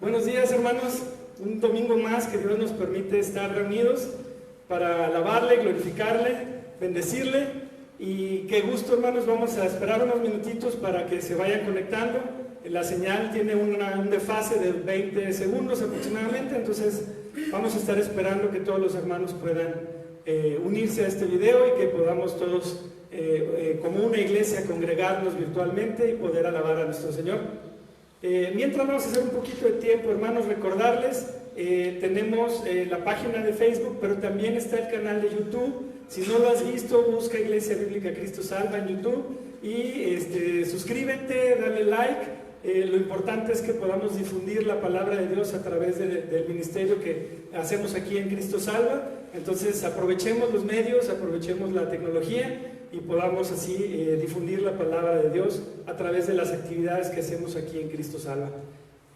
Buenos días, hermanos. Un domingo más que Dios nos permite estar reunidos para alabarle, glorificarle, bendecirle. Y qué gusto, hermanos. Vamos a esperar unos minutitos para que se vayan conectando. La señal tiene un desfase de 20 segundos aproximadamente, entonces vamos a estar esperando que todos los hermanos puedan unirse a este video y que podamos todos, como una iglesia, congregarnos virtualmente y poder alabar a nuestro Señor. Mientras vamos a hacer un poquito de tiempo, hermanos, recordarles, tenemos la página de Facebook, pero también está el canal de YouTube. Si no lo has visto, busca Iglesia Bíblica Cristo Salva en YouTube y suscríbete, dale like. Lo importante es que podamos difundir la palabra de Dios a través del ministerio que hacemos aquí en Cristo Salva. Entonces aprovechemos los medios, aprovechemos la tecnología y podamos así difundir la palabra de Dios a través de las actividades que hacemos aquí en Cristo Salva.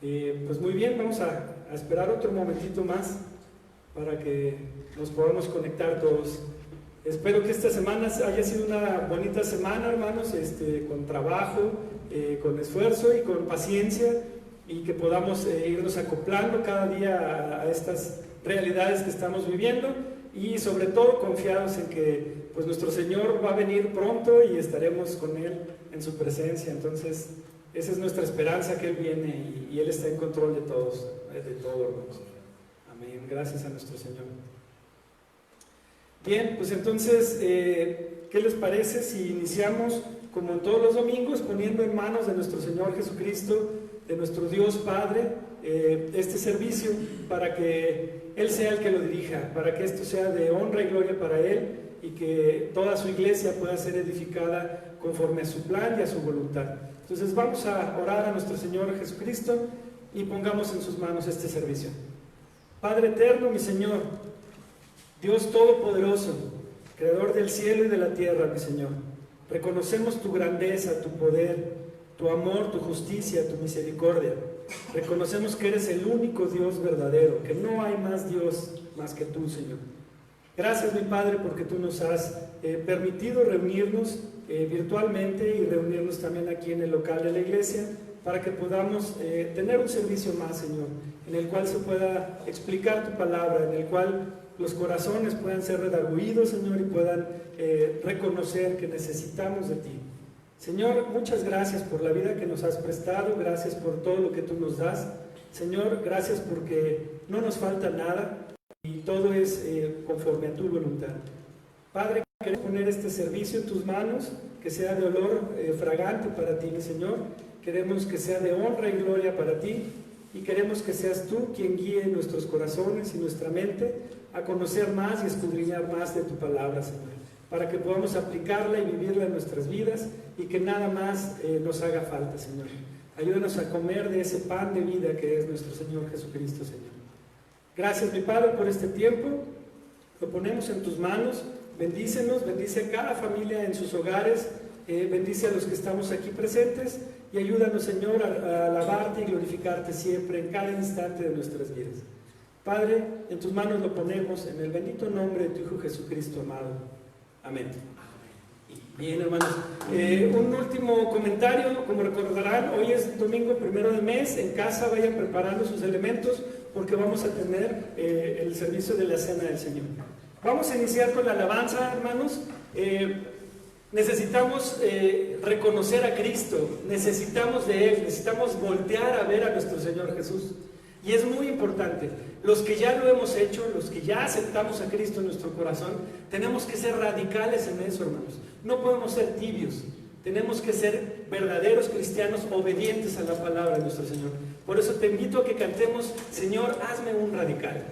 Pues muy bien, vamos a esperar otro momentito más para que nos podamos conectar todos. Espero que esta semana haya sido una bonita semana, hermanos, con trabajo, con esfuerzo y con paciencia, y que podamos irnos acoplando cada día a estas realidades que estamos viviendo, y sobre todo confiados en que pues nuestro Señor va a venir pronto y estaremos con Él en su presencia. Entonces esa es nuestra esperanza, que Él viene y Él está en control de todos, de todo, hermanos. Amén. Gracias a nuestro Señor. Bien, pues entonces, ¿qué les parece si iniciamos como en todos los domingos, poniendo en manos de nuestro Señor Jesucristo, de nuestro Dios Padre, este servicio, para que Él sea el que lo dirija, para que esto sea de honra y gloria para Él, y que toda su iglesia pueda ser edificada conforme a su plan y a su voluntad? Entonces vamos a orar a nuestro Señor Jesucristo y pongamos en sus manos este servicio. Padre eterno, mi Señor, Dios Todopoderoso, Creador del cielo y de la tierra, mi Señor, reconocemos tu grandeza, tu poder, tu amor, tu justicia, tu misericordia. Reconocemos que eres el único Dios verdadero, que no hay más Dios más que tú, Señor. Gracias, mi Padre, porque tú nos has permitido reunirnos virtualmente y reunirnos también aquí en el local de la iglesia, para que podamos tener un servicio más, Señor, en el cual se pueda explicar tu palabra, en el cual los corazones puedan ser redargüidos, Señor, y puedan reconocer que necesitamos de ti. Señor, muchas gracias por la vida que nos has prestado, gracias por todo lo que tú nos das. Señor, gracias porque no nos falta nada y todo es conforme a tu voluntad. Padre, queremos poner este servicio en tus manos, que sea de olor fragante para ti, mi Señor. Queremos que sea de honra y gloria para ti, y queremos que seas tú quien guíe nuestros corazones y nuestra mente a conocer más y escudriñar más de tu palabra, Señor, para que podamos aplicarla y vivirla en nuestras vidas, y que nada más nos haga falta, Señor. Ayúdanos a comer de ese pan de vida que es nuestro Señor Jesucristo, Señor. Gracias, mi Padre, por este tiempo. Lo ponemos en tus manos. Bendícenos, bendice a cada familia en sus hogares, bendice a los que estamos aquí presentes, y ayúdanos, Señor, a alabarte y glorificarte siempre, en cada instante de nuestras vidas. Padre, en tus manos lo ponemos, en el bendito nombre de tu Hijo Jesucristo amado. Amén. Bien, hermanos, un último comentario. Como recordarán, hoy es domingo 1 del mes. En casa vayan preparando sus elementos, porque vamos a tener el servicio de la Cena del Señor. Vamos a iniciar con la alabanza, hermanos. Necesitamos reconocer a Cristo, necesitamos de Él, necesitamos voltear a ver a nuestro Señor Jesús. Y es muy importante, los que ya lo hemos hecho, los que ya aceptamos a Cristo en nuestro corazón, tenemos que ser radicales en eso, hermanos. No podemos ser tibios, tenemos que ser verdaderos cristianos obedientes a la palabra de nuestro Señor. Por eso te invito a que cantemos: Señor, hazme un radical.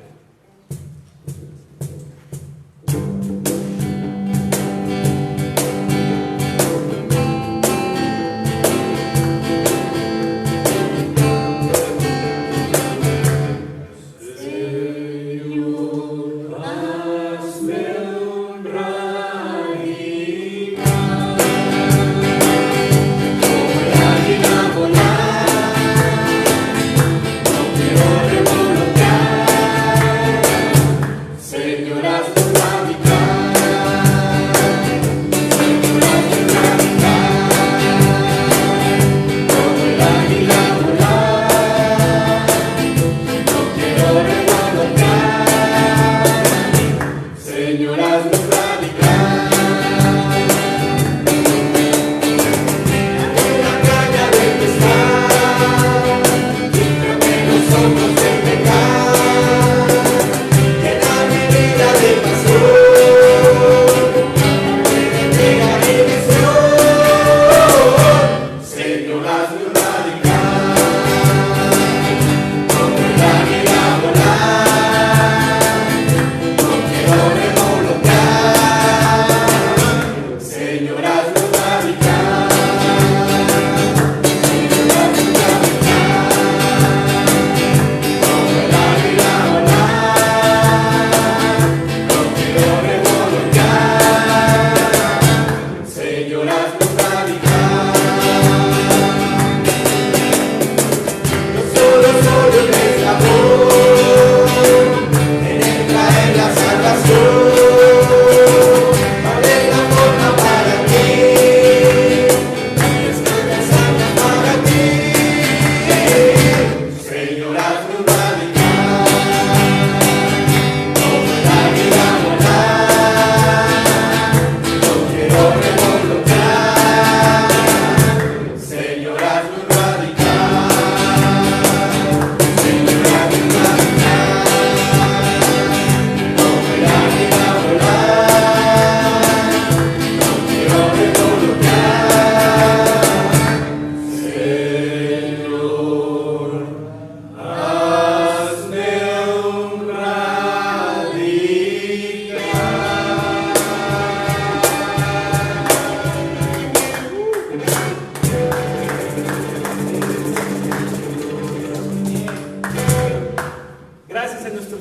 Volar, no quiero revolver.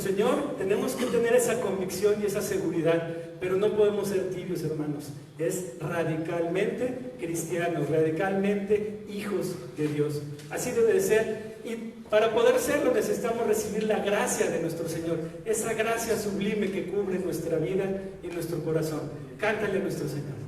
Señor, tenemos que tener esa convicción y esa seguridad, pero no podemos ser tibios, hermanos. Es radicalmente cristianos, radicalmente hijos de Dios. Así debe de ser. Y para poder serlo necesitamos recibir la gracia de nuestro Señor, esa gracia sublime que cubre nuestra vida y nuestro corazón. Cántale a nuestro Señor.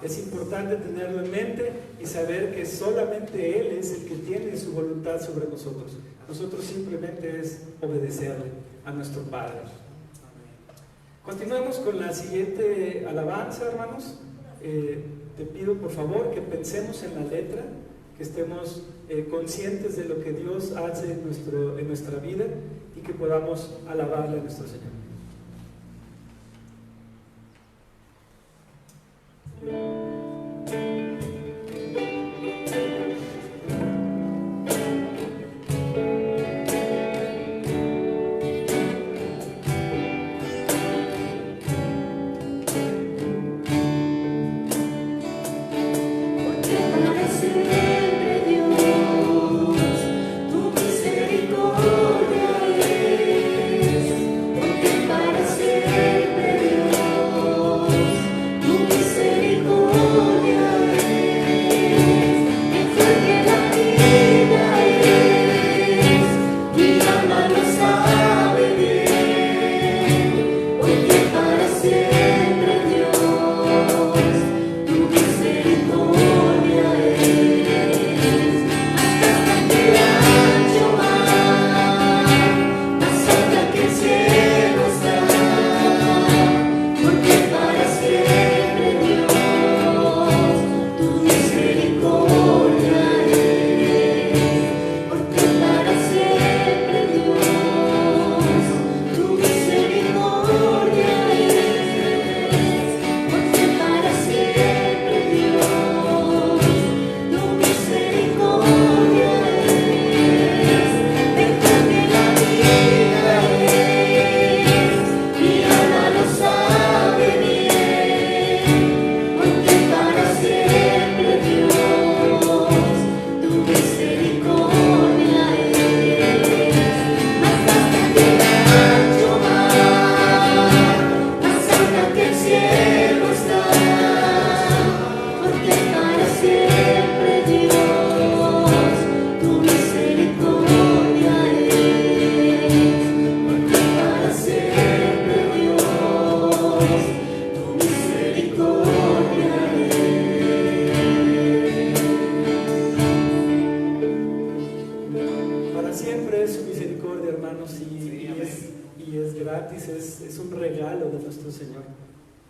Es importante tenerlo en mente y saber que solamente Él es el que tiene su voluntad sobre nosotros. Nosotros simplemente es obedecerle a nuestro Padre. Continuemos con la siguiente alabanza, hermanos. Te pido por favor que pensemos en la letra, que estemos conscientes de lo que Dios hace en nuestra vida y que podamos alabarle a nuestro Señor.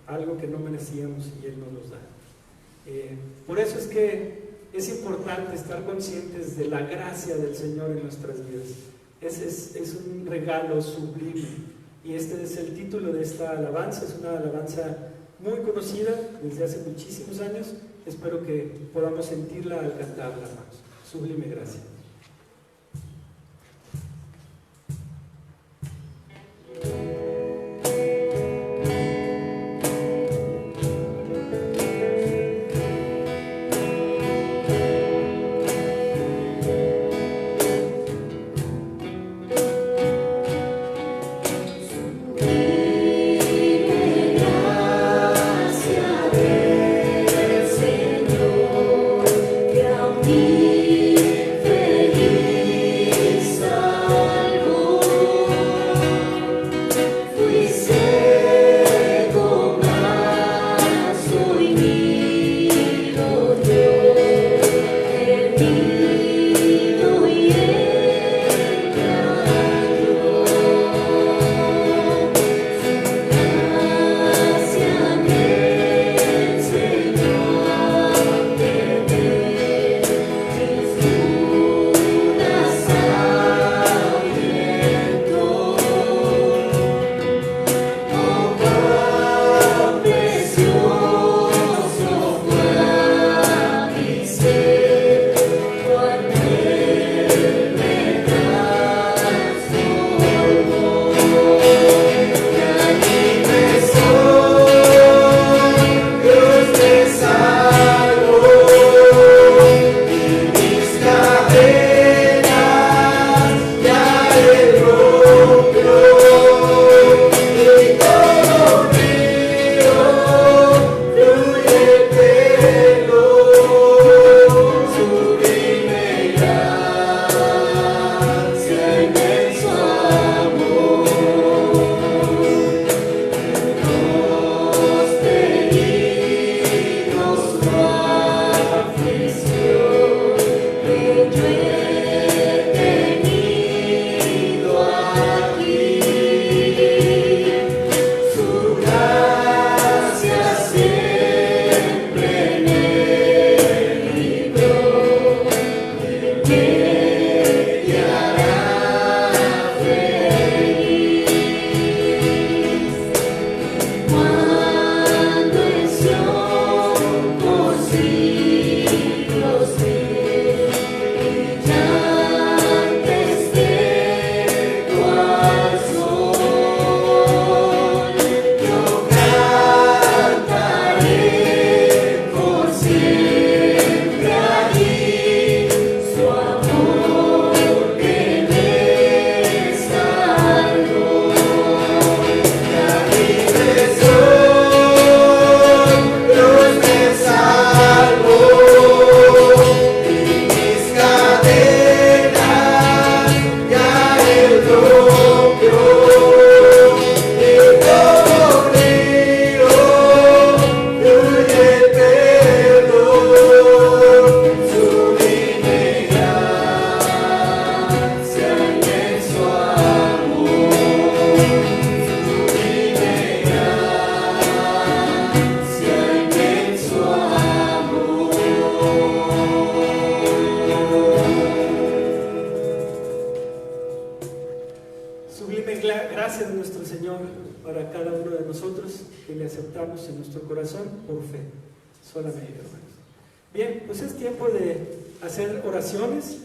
Algo que no merecíamos y Él nos los da. Por eso es que es importante estar conscientes de la gracia del Señor en nuestras vidas. Es un regalo sublime y este es el título de esta alabanza. Es una alabanza muy conocida desde hace muchísimos años. Espero que podamos sentirla al cantarla, hermanos. Sublime gracia. Señor, que a mí que le aceptamos en nuestro corazón por fe, solamente, hermanos. Bien, pues es tiempo de hacer oraciones.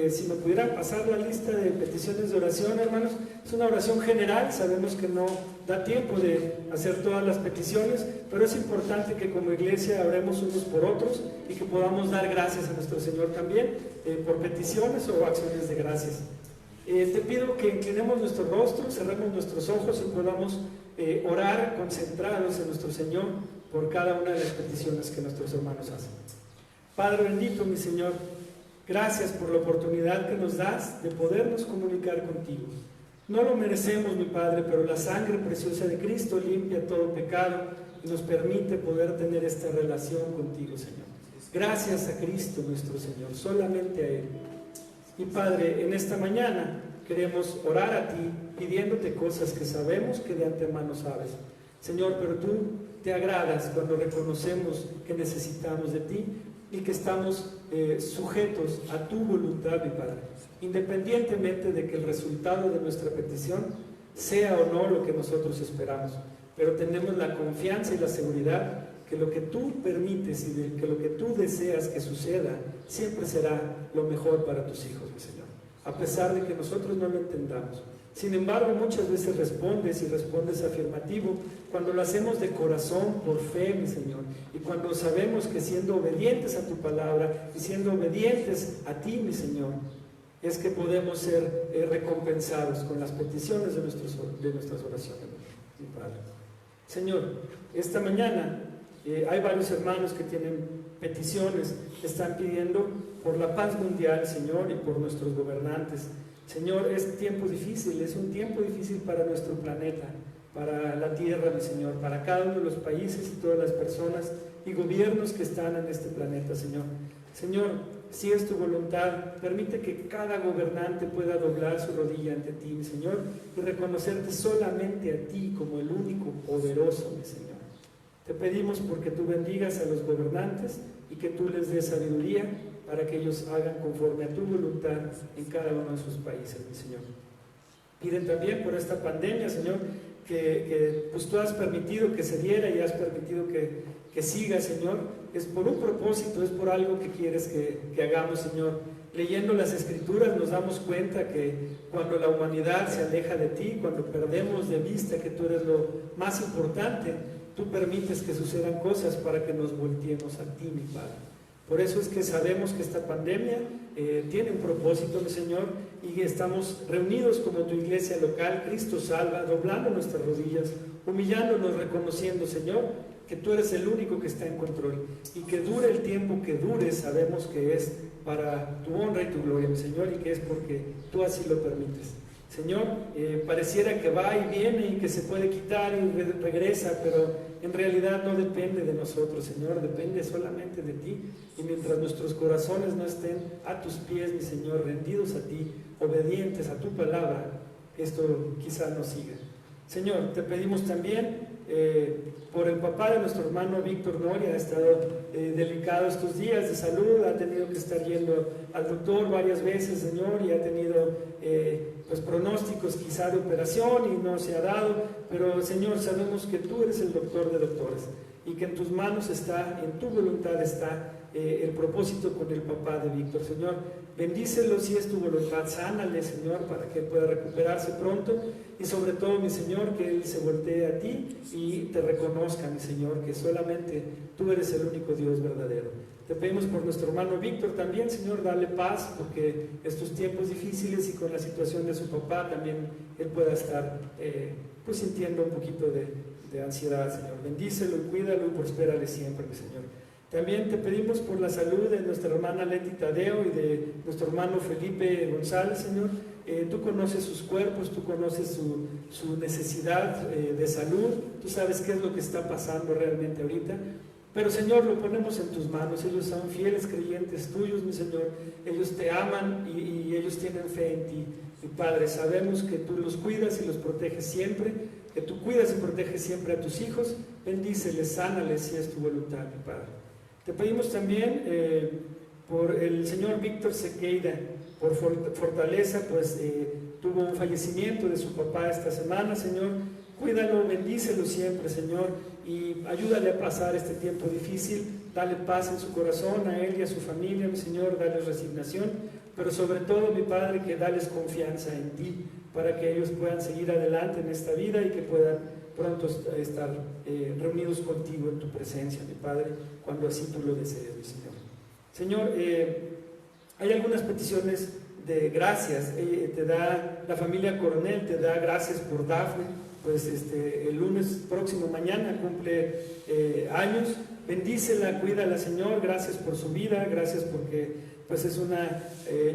Si me pudieran pasar la lista de peticiones de oración, hermanos. Es una oración general, sabemos que no da tiempo de hacer todas las peticiones, pero es importante que como iglesia oremos unos por otros y que podamos dar gracias a nuestro Señor también por peticiones o acciones de gracias. Te pido que inclinemos nuestro rostro, cerremos nuestros ojos y podamos orar concentrados en nuestro Señor por cada una de las peticiones que nuestros hermanos hacen. Padre bendito, mi Señor, gracias por la oportunidad que nos das de podernos comunicar contigo. No lo merecemos, mi Padre, pero la sangre preciosa de Cristo limpia todo pecado y nos permite poder tener esta relación contigo, Señor. Gracias a Cristo nuestro Señor, solamente a Él. Y Padre, en esta mañana queremos orar a ti, pidiéndote cosas que sabemos que de antemano sabes. Señor, pero tú te agradas cuando reconocemos que necesitamos de ti y que estamos sujetos a tu voluntad, mi Padre, independientemente de que el resultado de nuestra petición sea o no lo que nosotros esperamos. Pero tenemos la confianza y la seguridad que lo que tú permites y que lo que tú deseas que suceda siempre será lo mejor para tus hijos, mi Señor, a pesar de que nosotros no lo entendamos. Sin embargo, muchas veces respondes y respondes afirmativo cuando lo hacemos de corazón, por fe, mi Señor, y cuando sabemos que siendo obedientes a tu palabra y siendo obedientes a ti, mi Señor, es que podemos ser recompensados con las peticiones de nuestras oraciones, mi Padre. Señor, esta mañana hay varios hermanos que tienen peticiones, que están pidiendo por la paz mundial, Señor, y por nuestros gobernantes. Señor, es tiempo difícil, es un tiempo difícil para nuestro planeta, para la tierra, mi Señor, para cada uno de los países y todas las personas y gobiernos que están en este planeta, Señor. Señor, si es tu voluntad, permite que cada gobernante pueda doblar su rodilla ante ti, mi Señor, y reconocerte solamente a ti como el único poderoso, mi Señor. Te pedimos porque tú bendigas a los gobernantes y que tú les des sabiduría para que ellos hagan conforme a tu voluntad en cada uno de sus países, mi Señor. Piden también por esta pandemia, Señor, que pues tú has permitido que se diera y has permitido que siga, Señor. Es por un propósito, es por algo que quieres que hagamos, Señor. Leyendo las Escrituras nos damos cuenta que cuando la humanidad se aleja de ti, cuando perdemos de vista que tú eres lo más importante, tú permites que sucedan cosas para que nos volteemos a ti, mi Padre. Por eso es que sabemos que esta pandemia tiene un propósito, mi Señor, y estamos reunidos como tu iglesia local, Cristo Salva, doblando nuestras rodillas, humillándonos, reconociendo, Señor, que tú eres el único que está en control y que dure el tiempo que dure, sabemos que es para tu honra y tu gloria, mi Señor, y que es porque tú así lo permites. Señor, pareciera que va y viene y que se puede quitar y regresa, pero en realidad no depende de nosotros, Señor, depende solamente de ti. Y mientras nuestros corazones no estén a tus pies, mi Señor, rendidos a ti, obedientes a tu palabra, esto quizá no siga. Señor, te pedimos también por el papá de nuestro hermano Víctor Noria, ha estado delicado estos días de salud, ha tenido que estar yendo al doctor varias veces, Señor, y ha tenido pues pronósticos quizá de operación y no se ha dado, pero Señor, sabemos que tú eres el doctor de doctores y que en tus manos está, en tu voluntad está el propósito con el papá de Víctor. Señor, bendícelo si es tu voluntad, sánale, Señor, para que pueda recuperarse pronto y sobre todo, mi Señor, que él se voltee a ti y te reconozca, mi Señor, que solamente tú eres el único Dios verdadero. Te pedimos por nuestro hermano Víctor también, Señor, dale paz, porque estos tiempos difíciles y con la situación de su papá también él pueda estar pues sintiendo un poquito de ansiedad, Señor. Bendícelo y cuídalo y prospérale siempre, mi Señor. También te pedimos por la salud de nuestra hermana Leti Tadeo y de nuestro hermano Felipe González, Señor. Tú conoces sus cuerpos, tú conoces su necesidad de salud, tú sabes qué es lo que está pasando realmente ahorita. Pero Señor, lo ponemos en tus manos, ellos son fieles creyentes tuyos, mi Señor, ellos te aman y ellos tienen fe en ti. Y Padre, sabemos que tú los cuidas y los proteges siempre, que tú cuidas y proteges siempre a tus hijos, bendíceles, sánales si es tu voluntad, mi Padre. Te pedimos también por el señor Víctor Sequeira, por fortaleza, pues tuvo un fallecimiento de su papá esta semana, Señor. Cuídalo, bendícelo siempre, Señor, y ayúdale a pasar este tiempo difícil, dale paz en su corazón a él y a su familia, mi Señor, dale resignación, pero sobre todo, mi Padre, que dales confianza en ti, para que ellos puedan seguir adelante en esta vida y que puedan pronto estar reunidos contigo en tu presencia, mi Padre, cuando así tú lo desees, mi Señor. Señor, hay algunas peticiones de gracias. La familia Coronel te da gracias por Dafne, pues el lunes próximo, mañana, cumple años. Bendícela, cuídala, Señor, gracias por su vida, gracias porque pues es una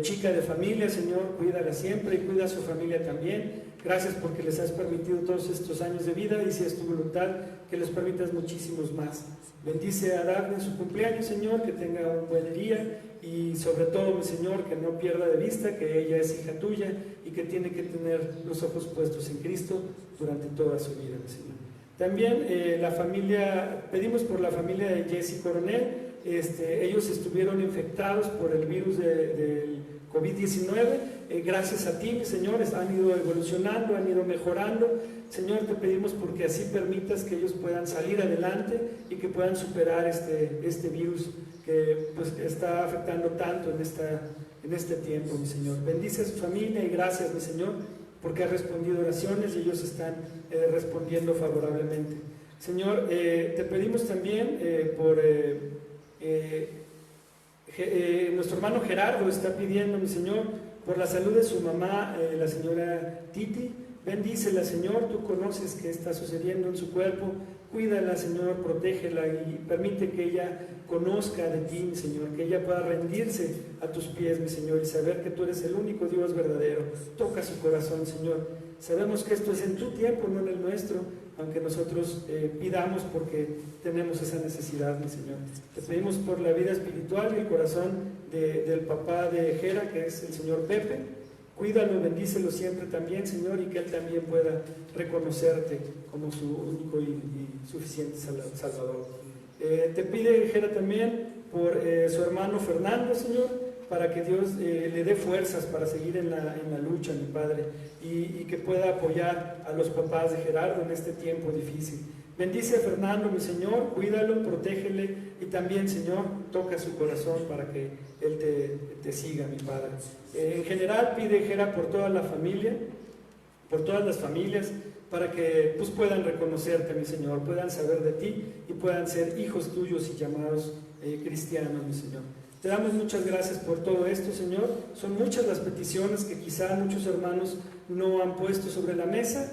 chica de familia, Señor, cuídala siempre y cuida a su familia también. Gracias porque les has permitido todos estos años de vida y si es tu voluntad que les permitas muchísimos más. Bendice a Dafne en su cumpleaños, Señor, que tenga un buen día y sobre todo, mi Señor, que no pierda de vista que ella es hija tuya y que tiene que tener los ojos puestos en Cristo durante toda su vida, mi Señor. También pedimos por la familia de Jesse Coronel. Ellos estuvieron infectados por el virus del COVID-19, gracias a ti, mis señores, han ido evolucionando, han ido mejorando. Señor, te pedimos porque así permitas que ellos puedan salir adelante y que puedan superar este virus que pues, está afectando tanto en este tiempo, mi Señor. Bendice a su familia y gracias, mi Señor, porque ha respondido oraciones y ellos están respondiendo favorablemente. Señor, te pedimos también por... nuestro hermano Gerardo está pidiendo, mi Señor, por la salud de su mamá, la señora Titi. Bendícela, Señor, tú conoces qué está sucediendo en su cuerpo. Cuídala, Señor, protégela y permite que ella conozca de ti, mi Señor, que ella pueda rendirse a tus pies, mi Señor, y saber que tú eres el único Dios verdadero. Toca su corazón, Señor. Sabemos que esto es en tu tiempo, no en el nuestro, aunque nosotros pidamos porque tenemos esa necesidad, mi Señor. Te pedimos por la vida espiritual y el corazón del papá de Jera, que es el Señor Pepe. Cuídalo, bendícelo siempre también, Señor, y que él también pueda reconocerte como su único y suficiente Salvador. Te pide Jera también por su hermano Fernando, Señor, para que Dios le dé fuerzas para seguir en la lucha, mi Padre, y que pueda apoyar a los papás de Gerardo en este tiempo difícil. Bendice a Fernando, mi Señor, cuídalo, protégele y también, Señor, toca su corazón para que él te siga, mi Padre. En general pide Jera por toda la familia, por todas las familias, para que pues, puedan reconocerte, mi Señor, puedan saber de ti y puedan ser hijos tuyos y llamados cristianos, mi Señor. Te damos muchas gracias por todo esto, Señor. Son muchas las peticiones que quizá muchos hermanos no han puesto sobre la mesa,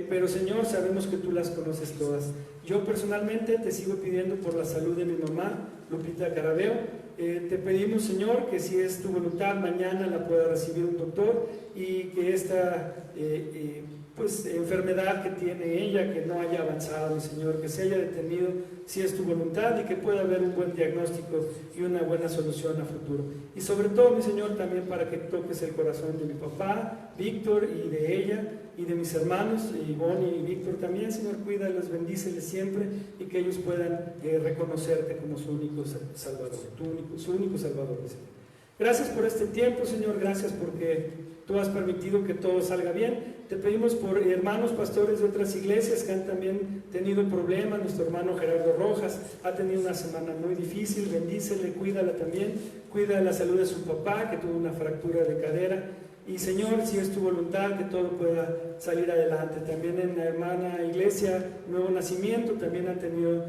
pero Señor, sabemos que tú las conoces todas. Yo personalmente te sigo pidiendo por la salud de mi mamá, Lupita Carabeo. Te pedimos, Señor, que si es tu voluntad, mañana la pueda recibir un doctor y que esta enfermedad que tiene ella, que no haya avanzado, mi Señor, que se haya detenido, si es tu voluntad, y que pueda haber un buen diagnóstico y una buena solución a futuro. Y sobre todo, mi Señor, también para que toques el corazón de mi papá, Víctor, y de ella, y de mis hermanos, Ivonne y Víctor también, Señor, cuídalos, bendíceles siempre, y que ellos puedan reconocerte como su único Salvador, su único Salvador, Señor. Gracias por este tiempo, Señor, gracias porque tú has permitido que todo salga bien. Te pedimos por hermanos pastores de otras iglesias que han también tenido problemas. Nuestro hermano Gerardo Rojas ha tenido una semana muy difícil, bendícele, cuídala también, cuida la salud de su papá que tuvo una fractura de cadera. Y Señor, si es tu voluntad, que todo pueda salir adelante. También en la hermana iglesia Nuevo Nacimiento también han tenido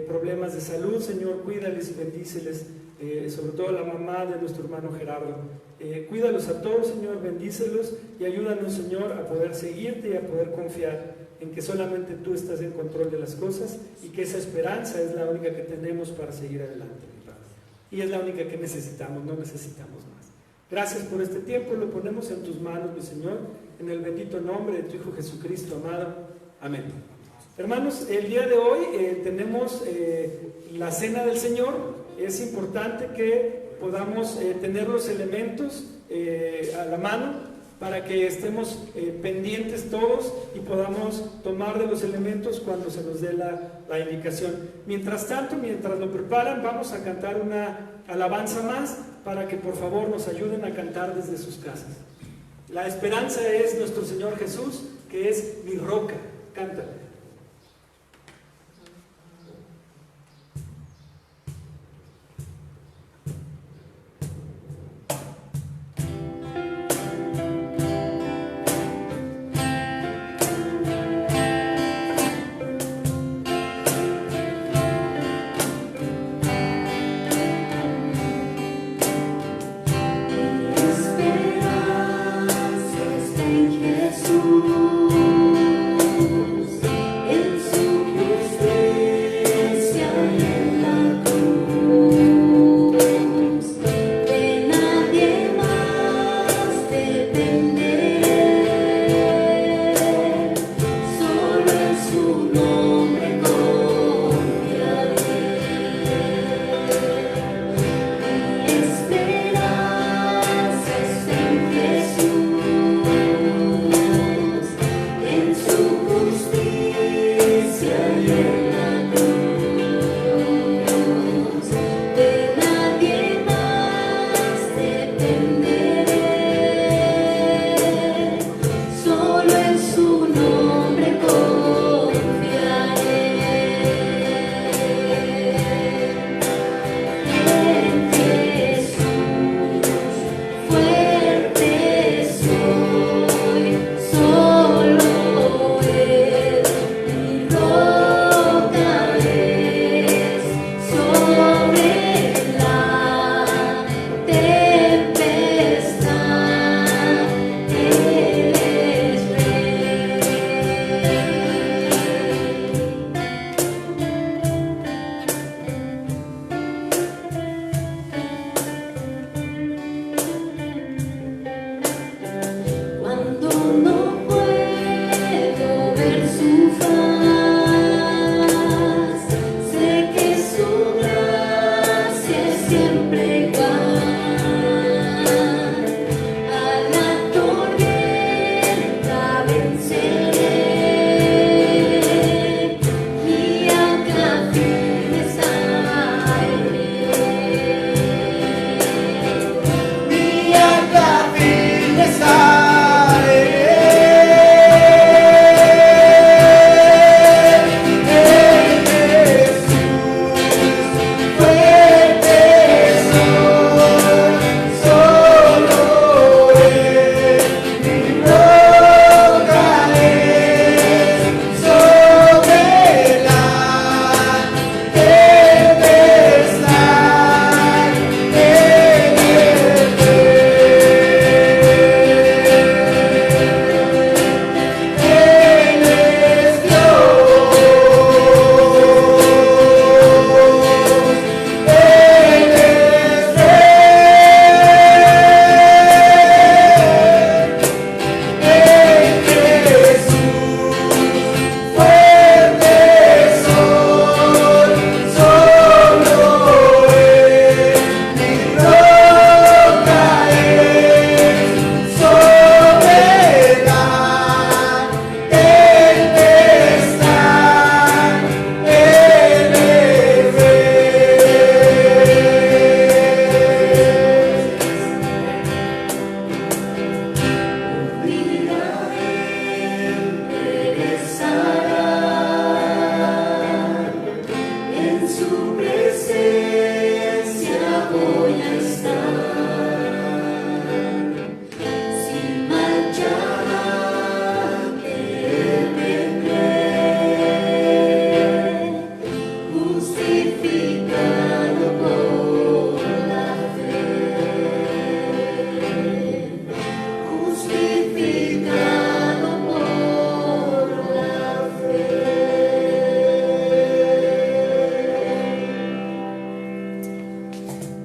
problemas de salud. Señor, cuídales y bendíceles, sobre todo a la mamá de nuestro hermano Gerardo. Cuídalos a todos, Señor, bendícelos y ayúdanos, Señor, a poder seguirte y a poder confiar en que solamente tú estás en control de las cosas y que esa esperanza es la única que tenemos para seguir adelante, mi Padre. Y es la única que necesitamos, no necesitamos más. Gracias por este tiempo, lo ponemos en tus manos, mi Señor, en el bendito nombre de tu Hijo Jesucristo, amado. Amén. Hermanos, el día de hoy tenemos la Cena del Señor. Es importante que podamos tener los elementos a la mano para que estemos pendientes todos y podamos tomar de los elementos cuando se nos dé la indicación. Mientras tanto, mientras lo preparan, vamos a cantar una alabanza más para que por favor nos ayuden a cantar desde sus casas. La esperanza es nuestro Señor Jesús, que es mi roca. Cántale.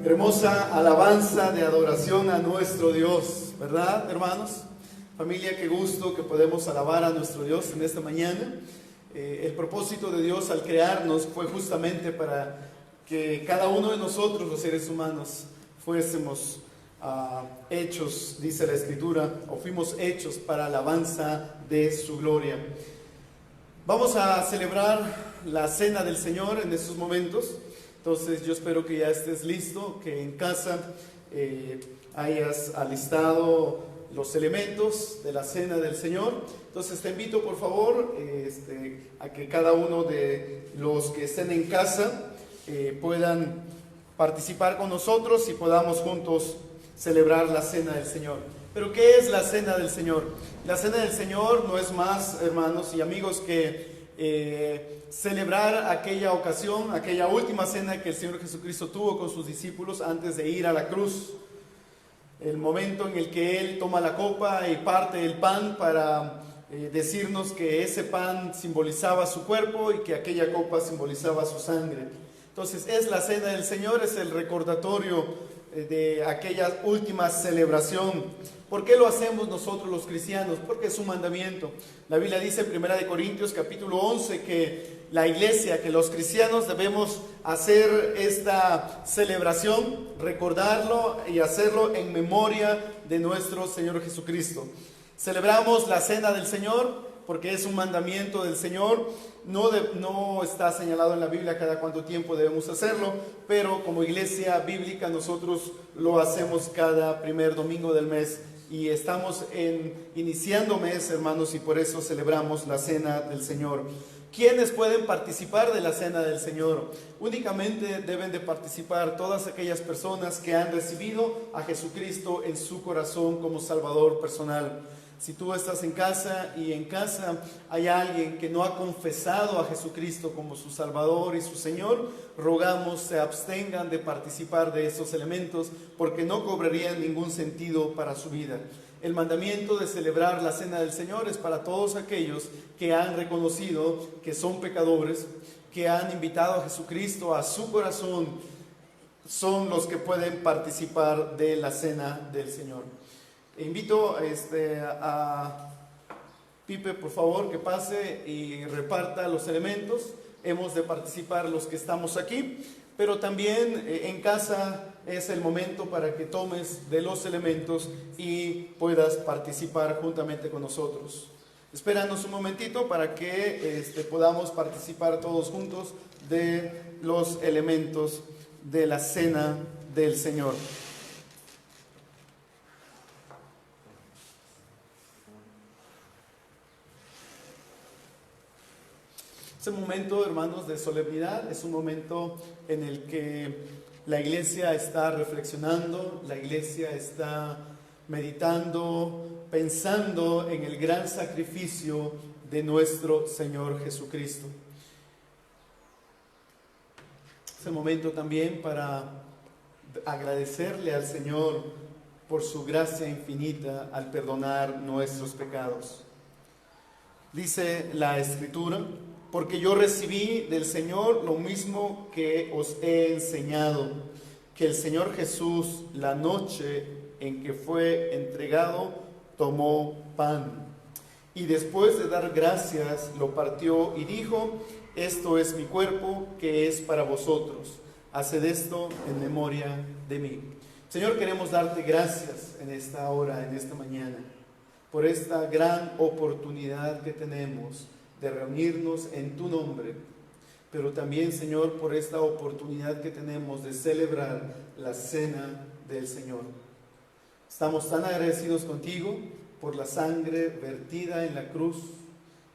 Hermosa alabanza de adoración a nuestro Dios, ¿verdad, hermanos? Familia, qué gusto que podemos alabar a nuestro Dios en esta mañana. El propósito de Dios al crearnos fue justamente para que cada uno de nosotros, los seres humanos, fuésemos hechos, dice la Escritura, o fuimos hechos para alabanza de su gloria. Vamos a celebrar la Cena del Señor en estos momentos. Entonces yo espero que ya estés listo, que en casa hayas alistado los elementos de la Cena del Señor. Entonces te invito por favor a que cada uno de los que estén en casa puedan participar con nosotros y podamos juntos celebrar la Cena del Señor. Pero ¿qué es la Cena del Señor? La Cena del Señor no es más, hermanos y amigos, que celebrar aquella ocasión, aquella última cena que el Señor Jesucristo tuvo con sus discípulos antes de ir a la cruz. El momento en el que Él toma la copa y parte el pan para decirnos que ese pan simbolizaba su cuerpo y que aquella copa simbolizaba su sangre. Entonces es la Cena del Señor, es el recordatorio de aquella última celebración. ¿Por qué lo hacemos nosotros los cristianos? Porque es un mandamiento. La Biblia dice en 1 Corintios capítulo 11 que la iglesia, que los cristianos debemos hacer esta celebración, recordarlo y hacerlo en memoria de nuestro Señor Jesucristo. Celebramos la Cena del Señor porque es un mandamiento del Señor. No está señalado en la Biblia cada cuánto tiempo debemos hacerlo, pero como iglesia bíblica nosotros lo hacemos cada primer domingo del mes. Y estamos iniciando mes, hermanos, y por eso celebramos la Cena del Señor. ¿Quiénes pueden participar de la Cena del Señor? Únicamente deben de participar todas aquellas personas que han recibido a Jesucristo en su corazón como Salvador personal. Si tú estás en casa y en casa hay alguien que no ha confesado a Jesucristo como su Salvador y su Señor, rogamos se abstengan de participar de esos elementos porque no cobrarían ningún sentido para su vida. El mandamiento de celebrar la Cena del Señor es para todos aquellos que han reconocido que son pecadores, que han invitado a Jesucristo a su corazón, son los que pueden participar de la Cena del Señor. Invito a Pipe, por favor, que pase y reparta los elementos. Hemos de participar los que estamos aquí. pero también en casa es el momento para que tomes de los elementos y puedas participar juntamente con nosotros. Espéranos un momentito para que podamos participar todos juntos de los elementos de la cena del Señor. Es un momento, hermanos, de solemnidad, es un momento en el que la iglesia está reflexionando, la iglesia está meditando, pensando en el gran sacrificio de nuestro Señor Jesucristo. Es el momento también para agradecerle al Señor por su gracia infinita al perdonar nuestros pecados. Dice la Escritura: porque yo recibí del Señor lo mismo que os he enseñado, que el Señor Jesús, la noche en que fue entregado, tomó pan, y después de dar gracias, lo partió y dijo: esto es mi cuerpo, que es para vosotros. Haced esto en memoria de mí. Señor, queremos darte gracias en esta hora, en esta mañana, por esta gran oportunidad que tenemos de reunirnos en tu nombre, pero también, Señor, por esta oportunidad que tenemos de celebrar la cena del Señor. Estamos tan agradecidos contigo por la sangre vertida en la cruz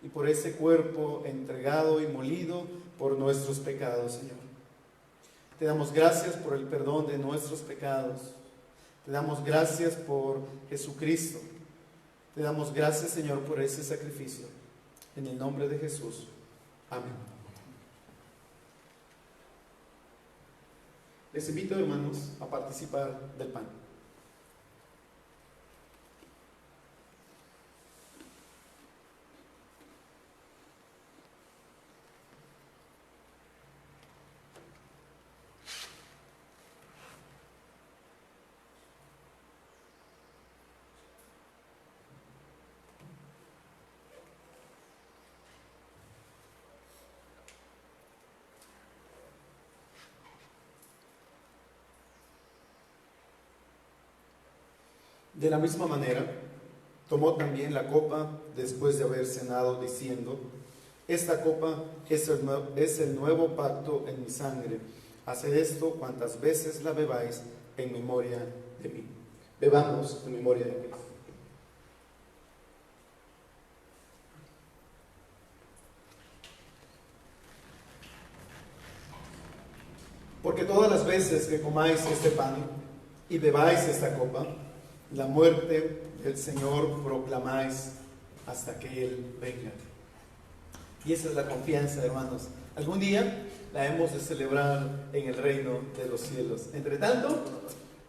y por ese cuerpo entregado y molido por nuestros pecados, Señor. Te damos gracias por el perdón de nuestros pecados. Te damos gracias por Jesucristo. Te damos gracias, Señor, por ese sacrificio. En el nombre de Jesús. Amén. Les invito, hermanos, a participar del pan. De la misma manera, tomó también la copa después de haber cenado, diciendo: esta copa es el nuevo pacto en mi sangre. Haced esto cuantas veces la bebáis en memoria de mí. Bebamos en memoria de Cristo. Porque todas las veces que comáis este pan y bebáis esta copa, la muerte del Señor proclamáis hasta que Él venga. Y esa es la confianza, hermanos. Algún día la hemos de celebrar en el reino de los cielos. Entre tanto,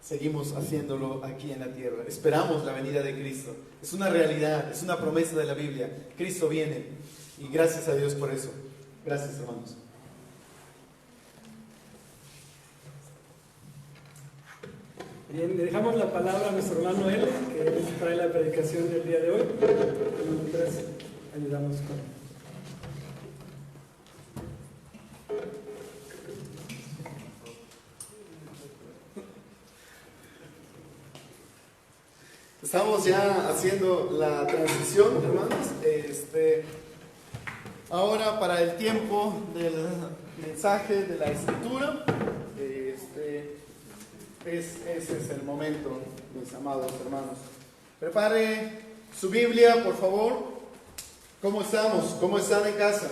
seguimos haciéndolo aquí en la tierra. Esperamos la venida de Cristo. Es una realidad, es una promesa de la Biblia. Cristo viene y gracias a Dios por eso. Gracias, hermanos. Bien, le dejamos la palabra a nuestro hermano L, que él trae la predicación del día de hoy. Mientras ayudamos con... Estamos ya haciendo la transición, hermanos. Ahora para el tiempo del mensaje de la Escritura. Ese es el momento, mis amados hermanos. Prepare su Biblia, por favor. ¿Cómo estamos? ¿Cómo están en casa?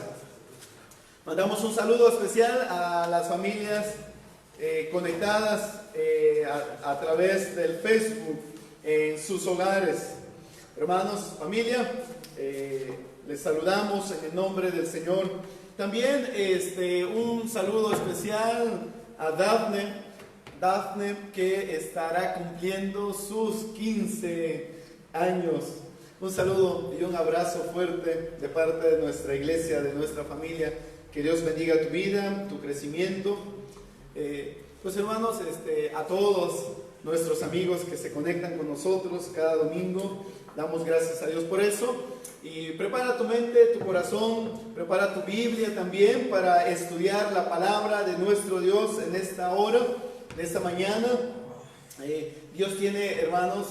Mandamos un saludo especial a las familias conectadas a través del Facebook en sus hogares. Hermanos, familia, les saludamos en el nombre del Señor. También un saludo especial a Dafne, que estará cumpliendo sus 15 años. Un saludo y un abrazo fuerte de parte de nuestra iglesia, de nuestra familia. Que Dios bendiga tu vida, tu crecimiento. Pues hermanos, a todos nuestros amigos que se conectan con nosotros cada domingo, Damos gracias a Dios por eso. Y prepara tu mente, tu corazón, prepara tu Biblia también para estudiar la palabra de nuestro Dios en esta hora, en esta mañana. Dios tiene, hermanos,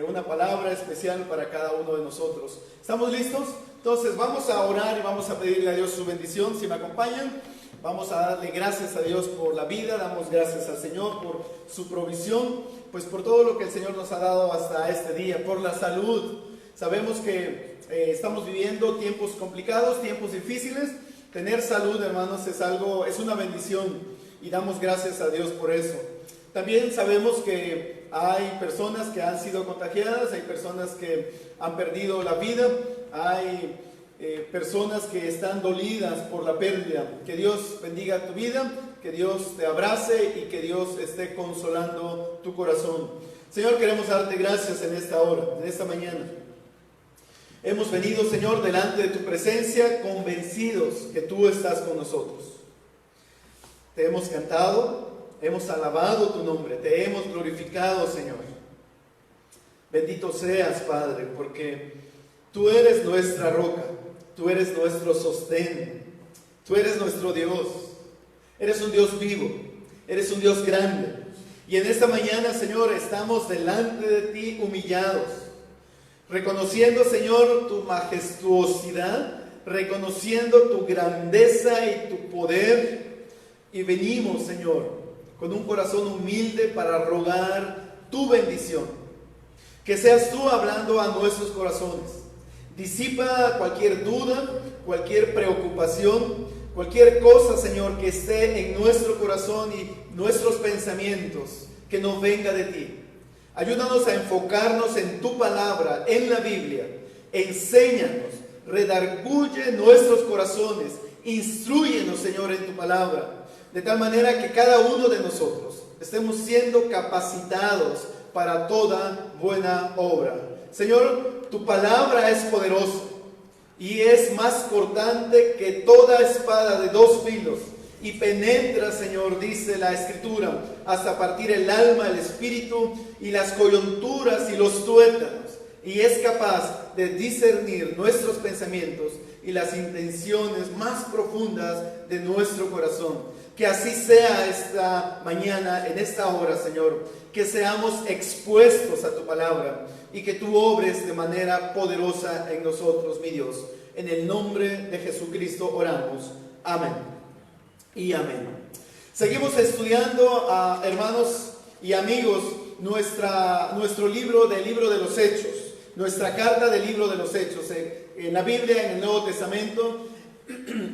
una palabra especial para cada uno de nosotros. ¿Estamos listos? Entonces vamos a orar y vamos a pedirle a Dios su bendición. Si me acompañan, vamos a darle gracias a Dios por la vida, damos gracias al Señor por su provisión, pues por todo lo que el Señor nos ha dado hasta este día, por la salud. Sabemos que estamos viviendo tiempos complicados, tiempos difíciles. Tener salud, hermanos, es una bendición y damos gracias a Dios por eso. También sabemos que hay personas que han sido contagiadas, hay personas que han perdido la vida, hay personas que están dolidas por la pérdida. Que Dios bendiga tu vida, que Dios te abrace y que Dios esté consolando tu corazón. Señor, queremos darte gracias en esta hora, en esta mañana. Hemos venido, Señor, delante de tu presencia convencidos que tú estás con nosotros. Te hemos cantado, hemos alabado tu nombre, te hemos glorificado, Señor. Bendito seas, Padre, porque tú eres nuestra roca, tú eres nuestro sostén, tú eres nuestro Dios. Eres un Dios vivo, eres un Dios grande. Y en esta mañana, Señor, estamos delante de ti humillados, reconociendo, Señor, tu majestuosidad, reconociendo tu grandeza y tu poder. Y venimos, Señor, con un corazón humilde para rogar tu bendición. Que seas tú hablando a nuestros corazones. Disipa cualquier duda, cualquier preocupación, cualquier cosa, Señor, que esté en nuestro corazón y nuestros pensamientos, que no venga de ti. Ayúdanos a enfocarnos en tu palabra, en la Biblia. Enséñanos, redarguye nuestros corazones, instrúyenos, Señor, en tu palabra, de tal manera que cada uno de nosotros estemos siendo capacitados para toda buena obra. Señor, tu palabra es poderosa y es más cortante que toda espada de dos filos, y penetra, Señor, dice la Escritura, hasta partir el alma, el espíritu y las coyunturas y los tuétanos, y es capaz de discernir nuestros pensamientos y las intenciones más profundas de nuestro corazón. Que así sea esta mañana, en esta hora, Señor, que seamos expuestos a tu palabra y que tú obres de manera poderosa en nosotros, mi Dios. En el nombre de Jesucristo oramos. Amén y amén. Seguimos estudiando, hermanos y amigos, nuestro libro del libro de los Hechos, nuestra carta del libro de los Hechos. En la Biblia, en el Nuevo Testamento,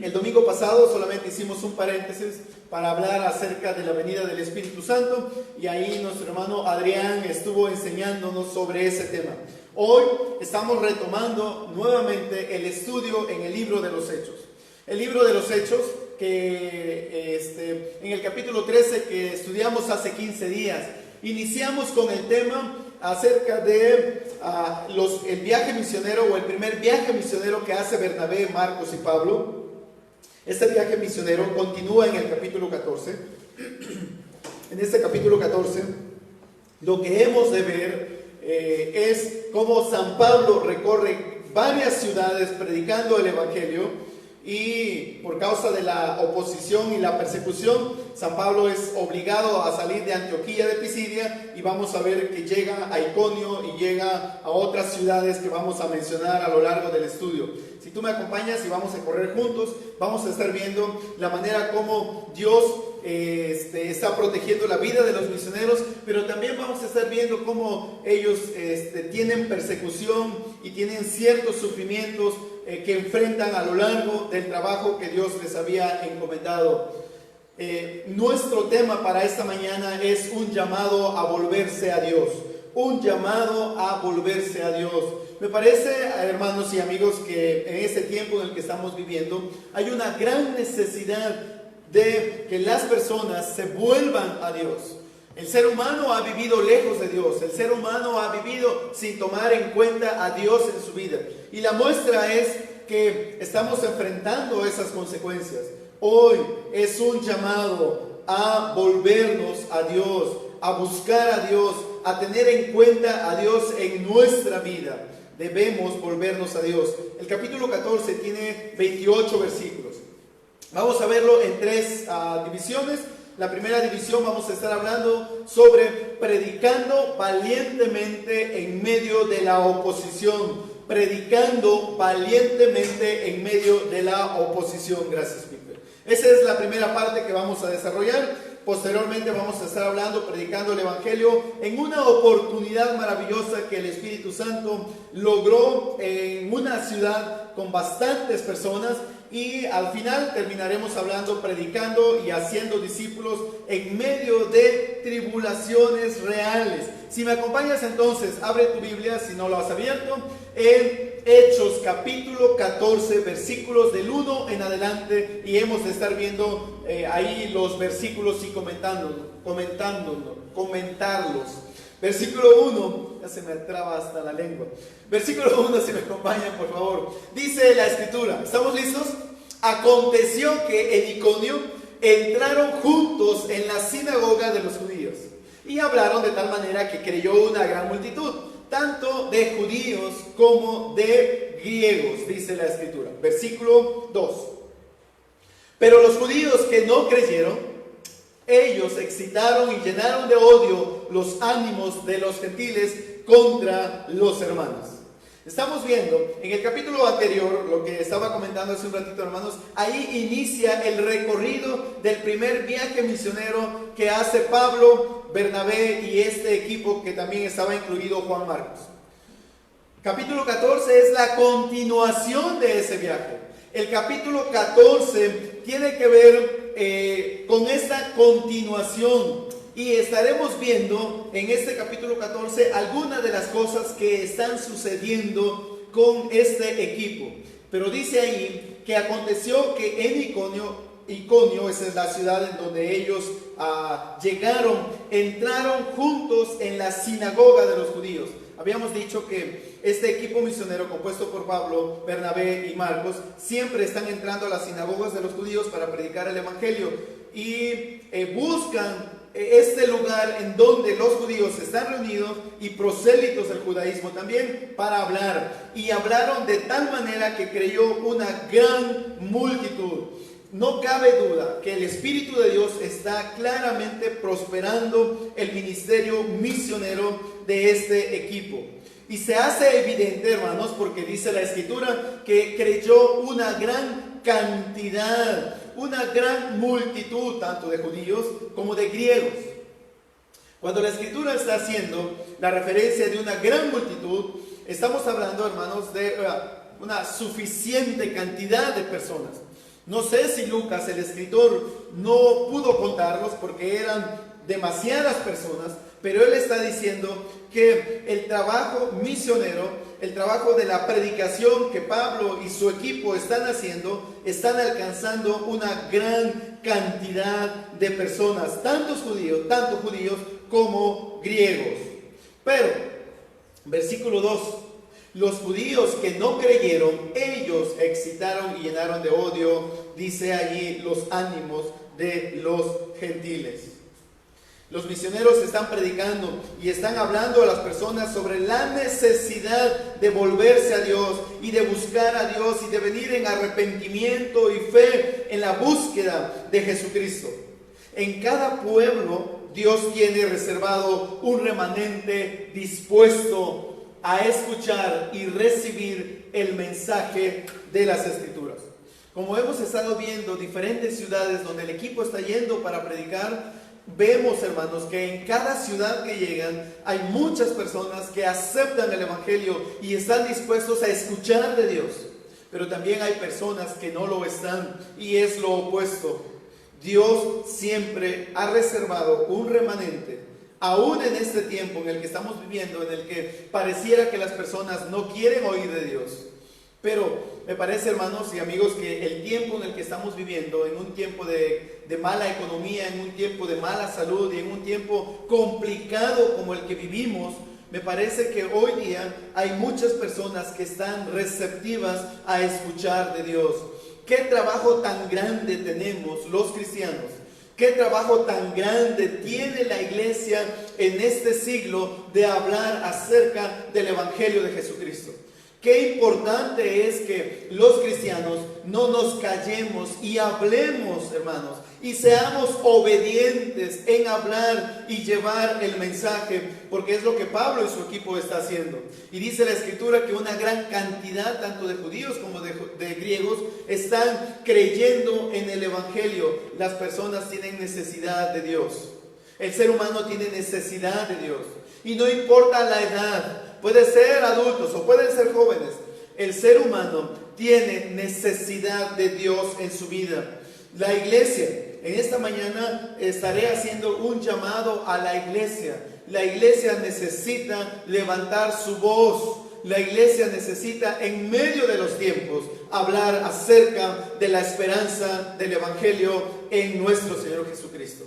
el domingo pasado solamente hicimos un paréntesis para hablar acerca de la venida del Espíritu Santo, y ahí nuestro hermano Adrián estuvo enseñándonos sobre ese tema. Hoy estamos retomando nuevamente el estudio en el libro de los Hechos. El libro de los Hechos, que en el capítulo 13 que estudiamos hace 15 días, iniciamos con el tema acerca de el viaje misionero, o el primer viaje misionero que hace Bernabé, Marcos y Pablo. Este viaje misionero continúa en el capítulo 14. En este capítulo 14, lo que hemos de ver es cómo San Pablo recorre varias ciudades predicando el Evangelio. Y por causa de la oposición y la persecución, San Pablo es obligado a salir de Antioquía de Pisidia, y vamos a ver que llega a Iconio y llega a otras ciudades que vamos a mencionar a lo largo del estudio. Si tú me acompañas y vamos a correr juntos, vamos a estar viendo la manera como Dios está protegiendo la vida de los misioneros, pero también vamos a estar viendo cómo ellos tienen persecución y tienen ciertos sufrimientos que enfrentan a lo largo del trabajo que Dios les había encomendado. Nuestro tema para esta mañana es un llamado a volverse a Dios. Un llamado a volverse a Dios. Me parece, hermanos y amigos, que en este tiempo en el que estamos viviendo hay una gran necesidad de que las personas se vuelvan a Dios. El ser humano ha vivido lejos de Dios. El ser humano ha vivido sin tomar en cuenta a Dios en su vida. Y la muestra es que estamos enfrentando esas consecuencias. Hoy es un llamado a volvernos a Dios, a buscar a Dios, a tener en cuenta a Dios en nuestra vida. debemos volvernos a Dios. El capítulo 14 tiene 28 versículos. Vamos a verlo en tres divisiones. La primera división vamos a estar hablando sobre predicando valientemente en medio de la oposición. Predicando valientemente en medio de la oposición. Gracias, Pipe. Esa es la primera parte que vamos a desarrollar. Posteriormente vamos a estar hablando, predicando el Evangelio en una oportunidad maravillosa que el Espíritu Santo logró en una ciudad con bastantes personas. Y al final terminaremos hablando, predicando y haciendo discípulos en medio de tribulaciones reales. Si me acompañas entonces, abre tu Biblia, si no lo has abierto, en Hechos capítulo 14, versículos del 1 en adelante. Y hemos de estar viendo ahí los versículos y comentarlos. Versículo 1, ya se me traba hasta la lengua. Versículo 1, si me acompañan, por favor. Dice la Escritura, ¿estamos listos? Aconteció que en Iconio entraron juntos en la sinagoga de los judíos y hablaron de tal manera que creyó una gran multitud, tanto de judíos como de griegos, dice la Escritura. Versículo 2. Pero los judíos que no creyeron, ellos excitaron y llenaron de odio los ánimos de los gentiles contra los hermanos. Estamos viendo en el capítulo anterior, lo que estaba comentando hace un ratito, hermanos, ahí inicia el recorrido del primer viaje misionero que hace Pablo, Bernabé y este equipo que también estaba incluido Juan Marcos. Capítulo 14 es la continuación de ese viaje. El capítulo 14 tiene que ver con esta continuación y estaremos viendo en este capítulo 14 algunas de las cosas que están sucediendo con este equipo. Pero dice ahí que aconteció que en Iconio, esa es la ciudad en donde ellos entraron juntos en la sinagoga de los judíos. Habíamos dicho que este equipo misionero compuesto por Pablo, Bernabé y Marcos siempre están entrando a las sinagogas de los judíos para predicar el Evangelio y buscan este lugar en donde los judíos están reunidos y prosélitos del judaísmo también para hablar. Y hablaron de tal manera que creyó una gran multitud. No cabe duda que el Espíritu de Dios está claramente prosperando el ministerio misionero de este equipo. Y se hace evidente, hermanos, porque dice la Escritura que creyó una gran cantidad, una gran multitud, tanto de judíos como de griegos. Cuando la Escritura está haciendo la referencia de una gran multitud, estamos hablando, hermanos, de una suficiente cantidad de personas. No sé si Lucas, el escritor, no pudo contarlos porque eran demasiadas personas, pero él está diciendo que el trabajo misionero, el trabajo de la predicación que Pablo y su equipo están haciendo, están alcanzando una gran cantidad de personas, tanto judíos como griegos. Pero, versículo 2, los judíos que no creyeron, ellos excitaron y llenaron de odio, dice allí, los ánimos de los gentiles. Los misioneros están predicando y están hablando a las personas sobre la necesidad de volverse a Dios y de buscar a Dios y de venir en arrepentimiento y fe en la búsqueda de Jesucristo. En cada pueblo Dios tiene reservado un remanente dispuesto a escuchar y recibir el mensaje de las Escrituras. Como hemos estado viendo diferentes ciudades donde el equipo está yendo para predicar, vemos, hermanos, que en cada ciudad que llegan hay muchas personas que aceptan el Evangelio y están dispuestos a escuchar de Dios. Pero también hay personas que no lo están y es lo opuesto. Dios siempre ha reservado un remanente, aún en este tiempo en el que estamos viviendo, en el que pareciera que las personas no quieren oír de Dios. Pero me parece, hermanos y amigos, que el tiempo en el que estamos viviendo, en un tiempo de mala economía, en un tiempo de mala salud y en un tiempo complicado como el que vivimos, me parece que hoy día hay muchas personas que están receptivas a escuchar de Dios. ¿Qué trabajo tan grande tenemos los cristianos? Qué trabajo tan grande tiene la iglesia en este siglo de hablar acerca del Evangelio de Jesucristo. Qué importante es que los cristianos no nos callemos y hablemos, hermanos, y seamos obedientes en hablar y llevar el mensaje, porque es lo que Pablo y su equipo está haciendo. Y dice la Escritura que una gran cantidad, tanto de judíos como de griegos, están creyendo en el Evangelio. Las personas tienen necesidad de Dios. El ser humano tiene necesidad de Dios. Y no importa la edad. Puede ser adultos o pueden ser jóvenes. El ser humano tiene necesidad de Dios en su vida. La iglesia, en esta mañana estaré haciendo un llamado a la iglesia. La iglesia necesita levantar su voz. La iglesia necesita, en medio de los tiempos, hablar acerca de la esperanza del Evangelio en nuestro Señor Jesucristo.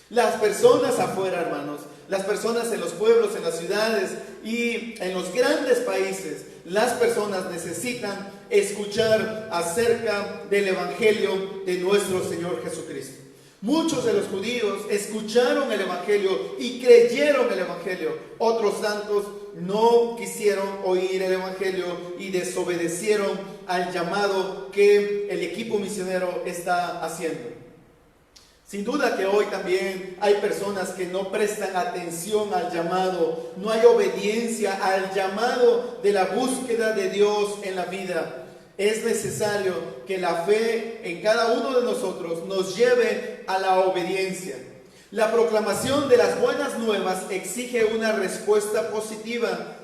Las personas afuera, hermanos, las personas en los pueblos, en las ciudades y en los grandes países, las personas necesitan escuchar acerca del Evangelio de nuestro Señor Jesucristo. Muchos de los judíos escucharon el Evangelio y creyeron el Evangelio. Otros tantos no quisieron oír el Evangelio y desobedecieron al llamado que el equipo misionero está haciendo. Sin duda que hoy también hay personas que no prestan atención al llamado, no hay obediencia al llamado de la búsqueda de Dios en la vida. Es necesario que la fe en cada uno de nosotros nos lleve a la obediencia. La proclamación de las buenas nuevas exige una respuesta positiva.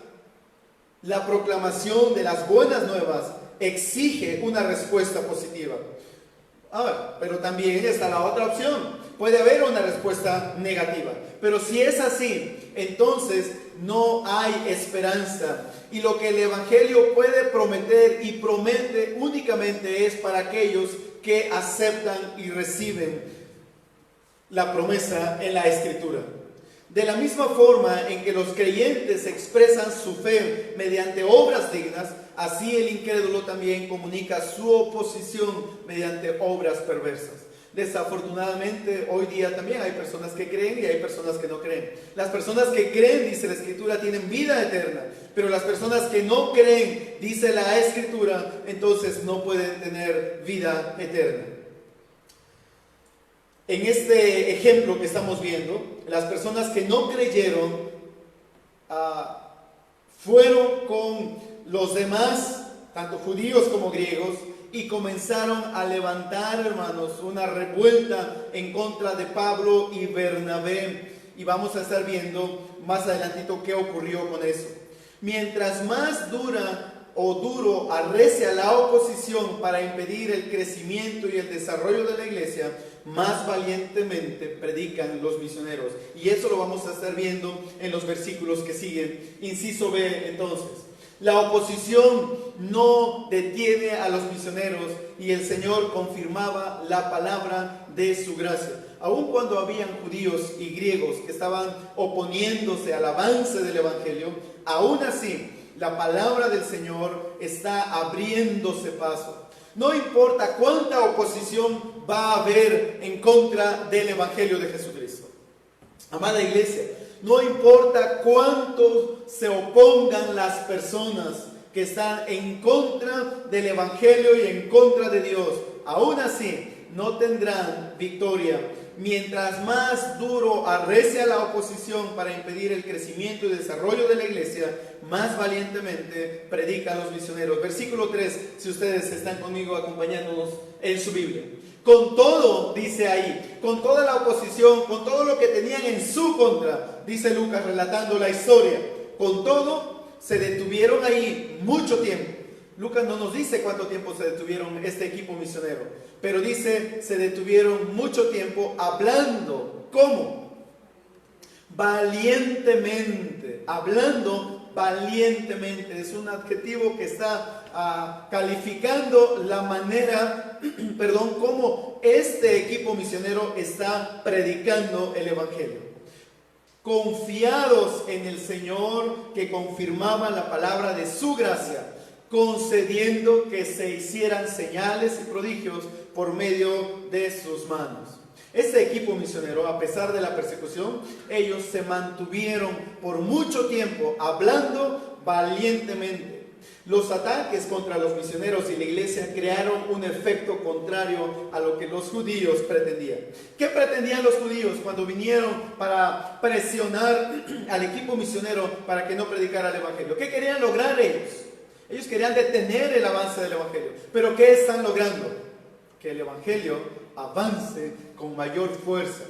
La proclamación de las buenas nuevas exige una respuesta positiva. Pero también está la otra opción. Puede haber una respuesta negativa. Pero si es así, entonces no hay esperanza. Y lo que el Evangelio puede prometer y promete únicamente es para aquellos que aceptan y reciben la promesa en la Escritura. De la misma forma en que los creyentes expresan su fe mediante obras dignas, así el incrédulo también comunica su oposición mediante obras perversas. Desafortunadamente, hoy día también hay personas que creen y hay personas que no creen. Las personas que creen, dice la Escritura, tienen vida eterna, pero las personas que no creen, dice la Escritura, entonces no pueden tener vida eterna. En este ejemplo que estamos viendo, las personas que no creyeron fueron con los demás, tanto judíos como griegos, y comenzaron a levantar, hermanos, una revuelta en contra de Pablo y Bernabé. Y vamos a estar viendo más adelantito qué ocurrió con eso. Mientras más duro arrecia la oposición para impedir el crecimiento y el desarrollo de la iglesia, más valientemente predican los misioneros. Y eso lo vamos a estar viendo en los versículos que siguen. Inciso B, entonces. La oposición no detiene a los misioneros y el Señor confirmaba la palabra de su gracia. Aun cuando habían judíos y griegos que estaban oponiéndose al avance del Evangelio, aún así la palabra del Señor está abriéndose paso. No importa cuánta oposición va a haber en contra del Evangelio de Jesucristo. Amada iglesia, no importa cuánto se opongan las personas que están en contra del Evangelio y en contra de Dios, aún así no tendrán victoria. Mientras más duro arrecia la oposición para impedir el crecimiento y desarrollo de la iglesia, más valientemente predican los misioneros. Versículo 3, si ustedes están conmigo acompañándonos en su Biblia. Con todo, dice ahí, con toda la oposición, con todo lo que tenían en su contra, dice Lucas relatando la historia, con todo se detuvieron ahí mucho tiempo. Lucas no nos dice cuánto tiempo se detuvieron este equipo misionero, pero dice se detuvieron mucho tiempo hablando. ¿Cómo? Valientemente, hablando valientemente. Es un adjetivo que está calificando la manera, cómo este equipo misionero está predicando el Evangelio. Confiados en el Señor que confirmaba la palabra de su gracia, concediendo que se hicieran señales y prodigios por medio de sus manos. Este equipo misionero, a pesar de la persecución, ellos se mantuvieron por mucho tiempo hablando valientemente. Los ataques contra los misioneros y la iglesia crearon un efecto contrario a lo que los judíos pretendían. ¿Qué pretendían los judíos cuando vinieron para presionar al equipo misionero para que no predicara el evangelio? ¿Qué querían lograr ellos? Ellos querían detener el avance del evangelio. ¿Pero qué están logrando? Que el evangelio avance con mayor fuerza.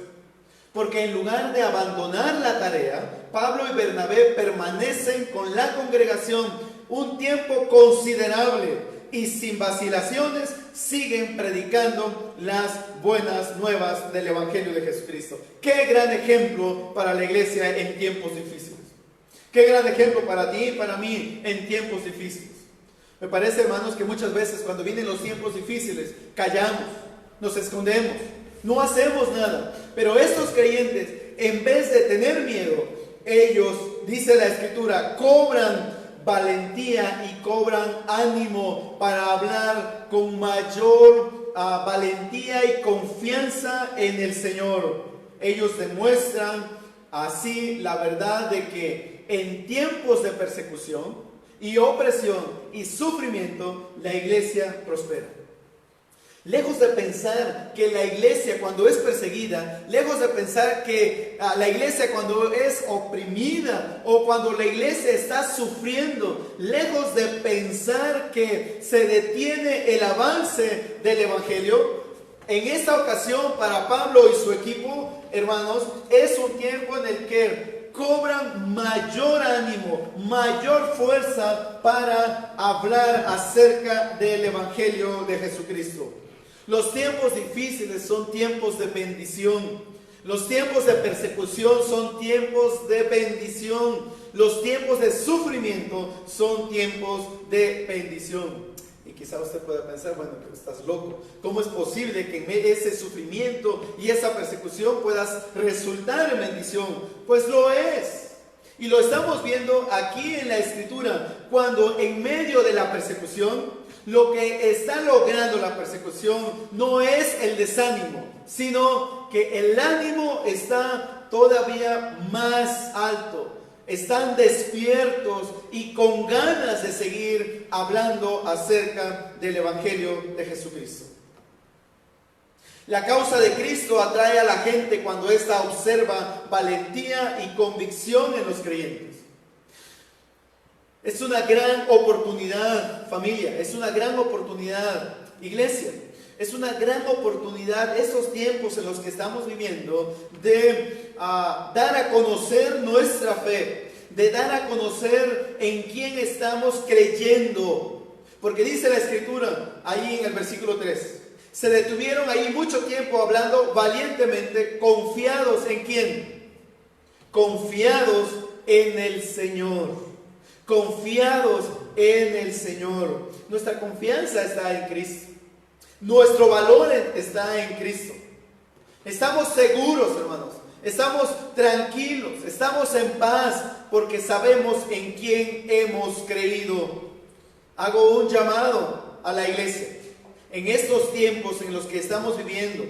Porque en lugar de abandonar la tarea, Pablo y Bernabé permanecen con la congregación un tiempo considerable y sin vacilaciones siguen predicando las buenas nuevas del evangelio de Jesucristo. Qué gran ejemplo para la iglesia en tiempos difíciles. Qué gran ejemplo para ti y para mí en tiempos difíciles. Me parece, hermanos, que muchas veces cuando vienen los tiempos difíciles callamos, nos escondemos, no hacemos nada. Pero estos creyentes, en vez de tener miedo, ellos, dice la Escritura, cobran valentía y cobran ánimo para hablar con mayor valentía y confianza en el Señor. Ellos demuestran así la verdad de que en tiempos de persecución y opresión y sufrimiento, la iglesia prospera. Lejos de pensar que la iglesia cuando es perseguida, lejos de pensar que la iglesia cuando es oprimida o cuando la iglesia está sufriendo, lejos de pensar que se detiene el avance del evangelio, en esta ocasión para Pablo y su equipo, hermanos, es un tiempo en el que cobran mayor ánimo, mayor fuerza para hablar acerca del evangelio de Jesucristo. Los tiempos difíciles son tiempos de bendición. Los tiempos de persecución son tiempos de bendición. Los tiempos de sufrimiento son tiempos de bendición. Y quizá usted pueda pensar, bueno, pero estás loco. ¿Cómo es posible que en ese sufrimiento y esa persecución puedas resultar en bendición? Pues lo es. Y lo estamos viendo aquí en la Escritura, cuando en medio de la persecución, lo que está logrando la persecución no es el desánimo, sino que el ánimo está todavía más alto. Están despiertos y con ganas de seguir hablando acerca del evangelio de Jesucristo. La causa de Cristo atrae a la gente cuando ésta observa valentía y convicción en los creyentes. Es una gran oportunidad, familia, es una gran oportunidad, iglesia, es una gran oportunidad esos tiempos en los que estamos viviendo de dar a conocer nuestra fe, de dar a conocer en quién estamos creyendo. Porque dice la Escritura, ahí en el versículo 3, se detuvieron ahí mucho tiempo hablando valientemente, confiados ¿en quién? Confiados en el Señor. Confiados en el Señor. Nuestra confianza está en Cristo. Nuestro valor está en Cristo. Estamos seguros, hermanos. Estamos tranquilos. Estamos en paz porque sabemos en quién hemos creído. Hago un llamado a la iglesia. En estos tiempos en los que estamos viviendo,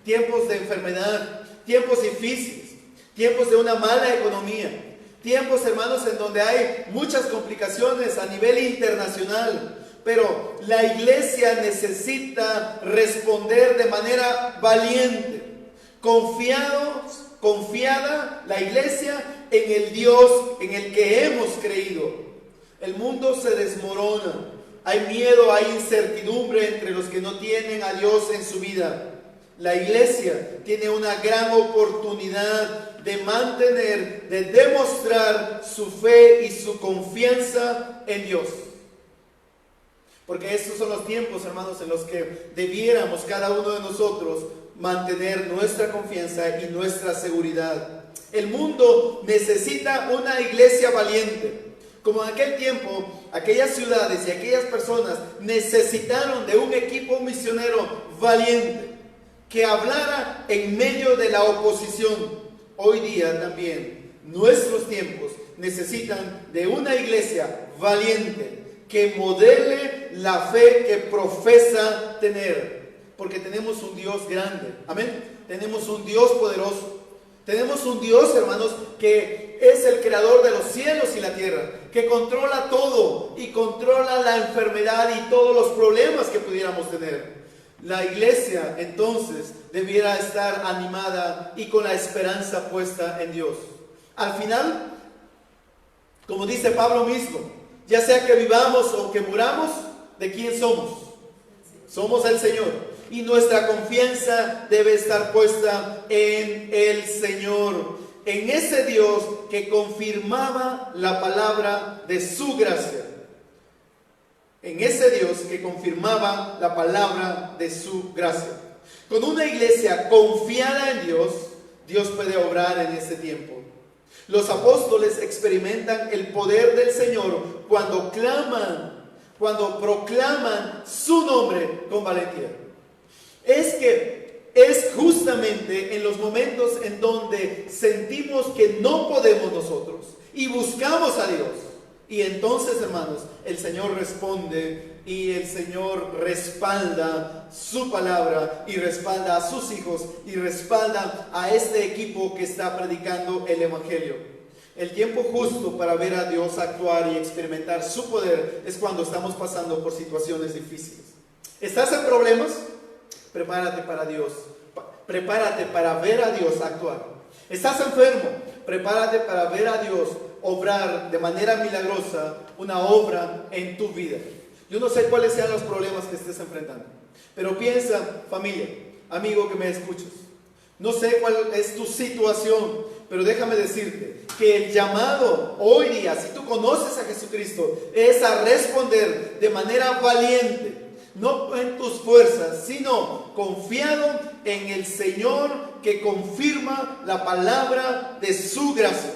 tiempos de enfermedad, tiempos difíciles, tiempos de una mala economía, tiempos, hermanos, en donde hay muchas complicaciones a nivel internacional, pero la iglesia necesita responder de manera valiente, confiada la iglesia en el Dios en el que hemos creído. El mundo se desmorona, hay miedo, hay incertidumbre entre los que no tienen a Dios en su vida. La iglesia tiene una gran oportunidad de mantener, de demostrar su fe y su confianza en Dios. Porque estos son los tiempos, hermanos, en los que debiéramos cada uno de nosotros mantener nuestra confianza y nuestra seguridad. El mundo necesita una iglesia valiente. Como en aquel tiempo, aquellas ciudades y aquellas personas necesitaron de un equipo misionero valiente que hablara en medio de la oposición. Hoy día también nuestros tiempos necesitan de una iglesia valiente que modele la fe que profesa tener. Porque tenemos un Dios grande, amén. Tenemos un Dios poderoso. Tenemos un Dios, hermanos, que es el creador de los cielos y la tierra, que controla todo y controla la enfermedad y todos los problemas que pudiéramos tener. La iglesia entonces debiera estar animada y con la esperanza puesta en Dios. Al final, como dice Pablo mismo, ya sea que vivamos o que muramos, ¿de quién somos? Somos el Señor. Y nuestra confianza debe estar puesta en el Señor, en ese Dios que confirmaba la palabra de su gracia. En ese Dios que confirmaba la palabra de su gracia. Con una iglesia confiada en Dios, Dios puede obrar en ese tiempo. Los apóstoles experimentan el poder del Señor cuando claman, cuando proclaman su nombre con valentía. Es justamente en los momentos en donde sentimos que no podemos nosotros y buscamos a Dios. Y entonces, hermanos, el Señor responde y el Señor respalda su palabra y respalda a sus hijos y respalda a este equipo que está predicando el Evangelio. El tiempo justo para ver a Dios actuar y experimentar su poder es cuando estamos pasando por situaciones difíciles. ¿Estás en problemas? Prepárate para Dios. Prepárate para ver a Dios actuar. ¿Estás enfermo? Prepárate para ver a Dios obrar de manera milagrosa una obra en tu vida. Yo no sé cuáles sean los problemas que estés enfrentando, pero piensa, familia, amigo que me escuchas, no sé cuál es tu situación, pero déjame decirte que el llamado hoy día, si tú conoces a Jesucristo, es a responder de manera valiente, no en tus fuerzas, sino confiado en el Señor que confirma la palabra de su gracia.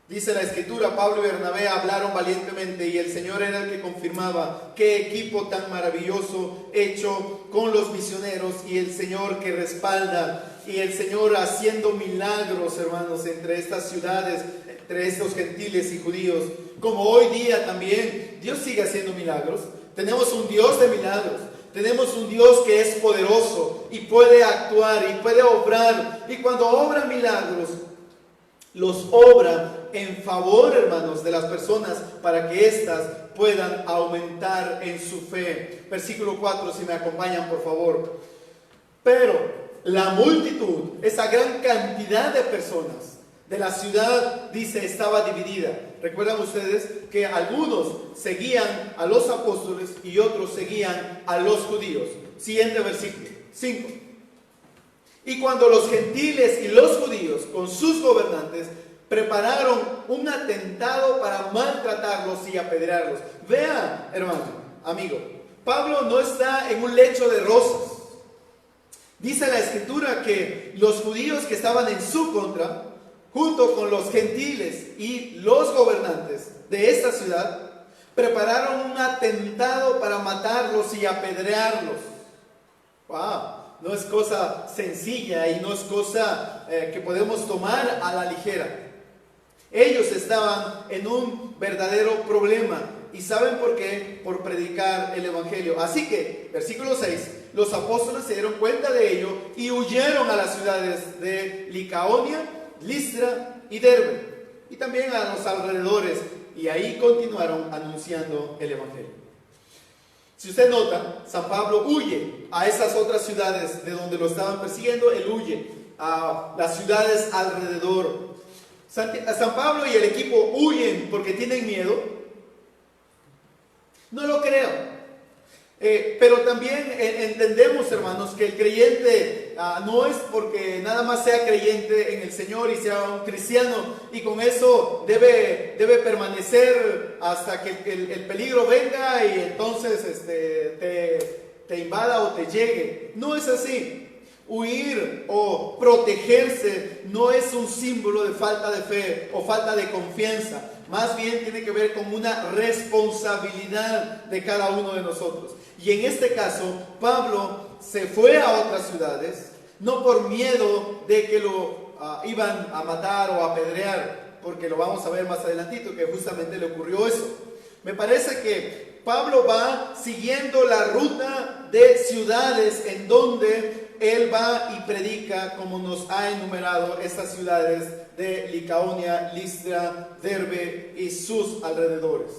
Dice la Escritura, Pablo y Bernabé hablaron valientemente y el Señor era el que confirmaba. Qué equipo tan maravilloso hecho con los misioneros y el Señor que respalda y el Señor haciendo milagros, hermanos, entre estas ciudades, entre estos gentiles y judíos. Como hoy día también Dios sigue haciendo milagros. Tenemos un Dios de milagros. Tenemos un Dios que es poderoso y puede actuar y puede obrar. Y cuando obra milagros, los obra en favor, hermanos, de las personas para que éstas puedan aumentar en su fe. Versículo 4, si me acompañan, por favor. Pero la multitud, esa gran cantidad de personas de la ciudad, dice, estaba dividida. ¿Recuerdan ustedes que algunos seguían a los apóstoles y otros seguían a los judíos? Siguiente versículo, 5. Y cuando los gentiles y los judíos con sus gobernantes prepararon un atentado para maltratarlos y apedrearlos. Vea, hermano, amigo, Pablo no está en un lecho de rosas. Dice la Escritura que los judíos que estaban en su contra, junto con los gentiles y los gobernantes de esta ciudad, prepararon un atentado para matarlos y apedrearlos. ¡Wow! No es cosa sencilla y no es cosa que podemos tomar a la ligera. Ellos estaban en un verdadero problema. ¿Y saben por qué? Por predicar el Evangelio. Así que, versículo 6, los apóstoles se dieron cuenta de ello y huyeron a las ciudades de Licaonia, Listra y Derbe, y también a los alrededores, y ahí continuaron anunciando el Evangelio. Si usted nota, San Pablo huye a esas otras ciudades de donde lo estaban persiguiendo. Él huye a las ciudades alrededor. San Pablo y el equipo huyen porque tienen miedo. No lo creo. Pero también entendemos, hermanos, que el creyente no es porque nada más sea creyente en el Señor y sea un cristiano y con eso debe permanecer hasta que el peligro venga y entonces te invada o te llegue. No es así. Huir o protegerse no es un símbolo de falta de fe o falta de confianza. Más bien tiene que ver con una responsabilidad de cada uno de nosotros. Y en este caso, Pablo se fue a otras ciudades, no por miedo de que lo iban a matar o a apedrear, porque lo vamos a ver más adelantito, que justamente le ocurrió eso. Me parece que Pablo va siguiendo la ruta de ciudades en donde él va y predica, como nos ha enumerado estas ciudades de Licaonia, Listra, Derbe y sus alrededores.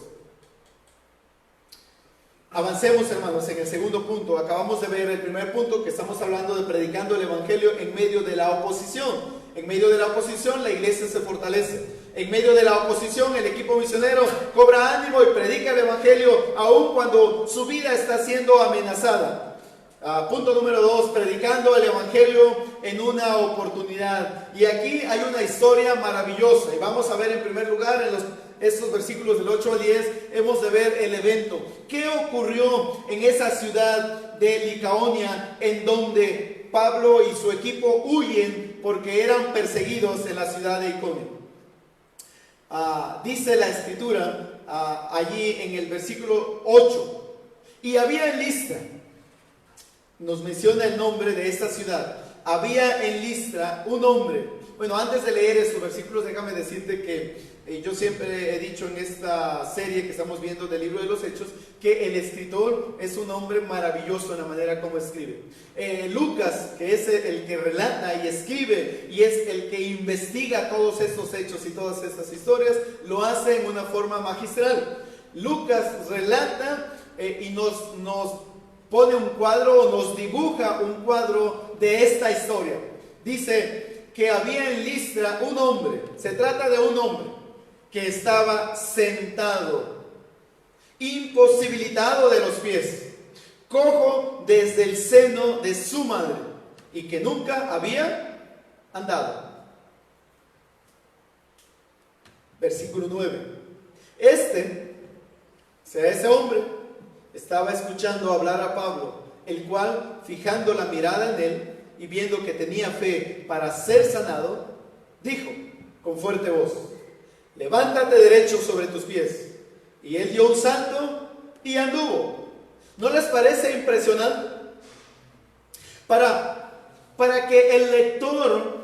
Avancemos, hermanos, en el segundo punto. Acabamos de ver el primer punto, que estamos hablando de predicando el evangelio en medio de la oposición. En medio de la oposición la iglesia se fortalece. En medio de la oposición el equipo misionero cobra ánimo y predica el evangelio aun cuando su vida está siendo amenazada. Punto número 2, predicando el evangelio en una oportunidad. Y aquí hay una historia maravillosa, y vamos a ver en primer lugar en estos versículos del 8 al 10, hemos de ver el evento. ¿Qué ocurrió en esa ciudad de Licaonia en donde Pablo y su equipo huyen porque eran perseguidos en la ciudad de Iconio? Dice la escritura allí en el versículo 8, y había en Listra, nos menciona el nombre de esta ciudad, había en Listra un hombre. Bueno, antes de leer estos versículos, déjame decirte que yo siempre he dicho en esta serie que estamos viendo del libro de los Hechos, que el escritor es un hombre maravilloso en la manera como escribe. Lucas, que es el que relata y escribe y es el que investiga todos estos hechos y todas estas historias, lo hace en una forma magistral. Lucas relata y nos pone un cuadro, o nos dibuja un cuadro de esta historia. Dice que había en Listra un hombre, se trata de un hombre que estaba sentado, imposibilitado de los pies, cojo desde el seno de su madre, y que nunca había andado. Versículo 9. Ese hombre estaba escuchando hablar a Pablo, el cual, fijando la mirada en él y viendo que tenía fe para ser sanado, dijo con fuerte voz: levántate derecho sobre tus pies. Y él dio un salto y anduvo. ¿No les parece impresionante? Para que el lector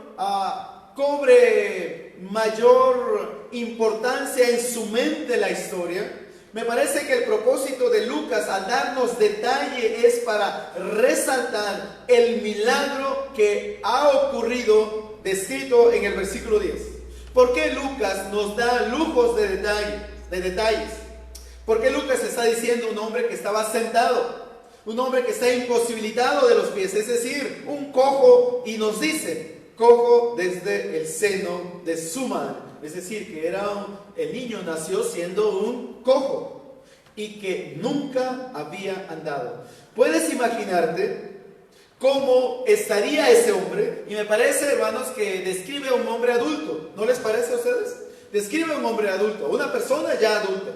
cobre mayor importancia en su mente la historia, me parece que el propósito de Lucas al darnos detalle es para resaltar el milagro que ha ocurrido descrito en el versículo 10. ¿Por qué Lucas nos da lujos de detalles? ¿Por qué Lucas está diciendo un hombre que estaba sentado? Un hombre que está imposibilitado de los pies, es decir, un cojo, y nos dice, cojo desde el seno de su madre. Es decir, que el niño nació siendo un cojo y que nunca había andado. ¿Puedes imaginarte cómo estaría ese hombre? Y me parece, hermanos, que describe a un hombre adulto. ¿No les parece a ustedes? Describe a un hombre adulto, una persona ya adulta.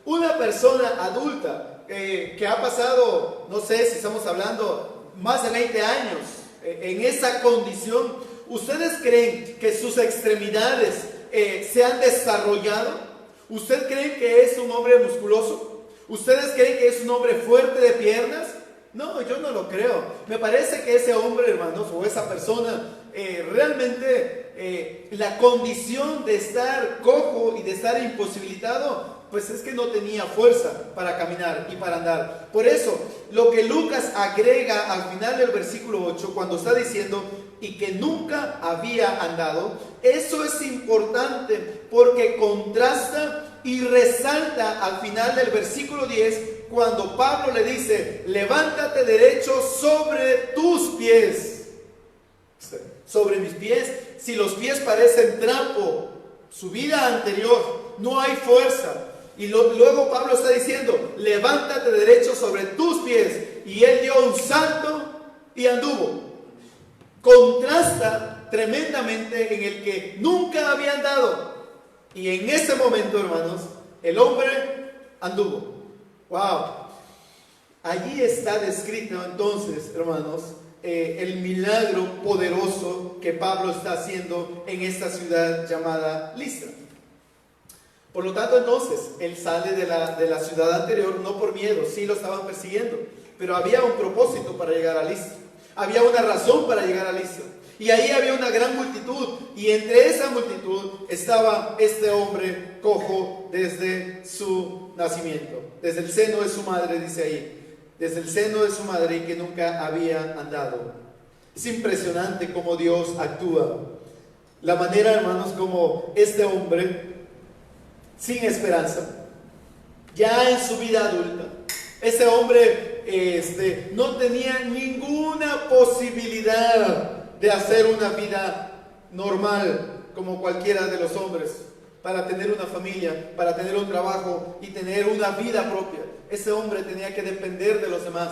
Una persona adulta que ha pasado, no sé si estamos hablando, más de 20 años en esa condición. ¿Ustedes creen que sus extremidades se han desarrollado? ¿Ustedes creen que es un hombre musculoso? ¿Ustedes creen que es un hombre fuerte de piernas? No, yo no lo creo. Me parece que ese hombre, hermanos, o esa persona, realmente la condición de estar cojo y de estar imposibilitado, pues es que no tenía fuerza para caminar y para andar. Por eso, lo que Lucas agrega al final del versículo 8, cuando está diciendo y que nunca había andado, eso es importante porque contrasta y resalta al final del versículo 10, cuando Pablo le dice, levántate derecho sobre tus pies. Sobre mis pies, si los pies parecen trapo, su vida anterior, no hay fuerza. Y luego Pablo está diciendo, levántate derecho sobre tus pies. Y él dio un salto y anduvo. Contrasta tremendamente en el que nunca había andado. Y en ese momento, hermanos, el hombre anduvo. ¡Wow! Allí está descrito entonces, hermanos, el milagro poderoso que Pablo está haciendo en esta ciudad llamada Listra. Por lo tanto, entonces, él sale de la ciudad anterior no por miedo, sí lo estaban persiguiendo, pero había un propósito para llegar a Listra. Había una razón para llegar a Listra. Y ahí había una gran multitud, y entre esa multitud estaba este hombre cojo desde su nacimiento, desde el seno de su madre, dice ahí. desde el seno de su madre y que nunca había andado. Es impresionante cómo Dios actúa. La manera, hermanos, como este hombre, sin esperanza, ya en su vida adulta, ese hombre no tenía ninguna posibilidad de hacer una vida normal como cualquiera de los hombres, para tener una familia, para tener un trabajo y tener una vida propia. Ese hombre tenía que depender de los demás.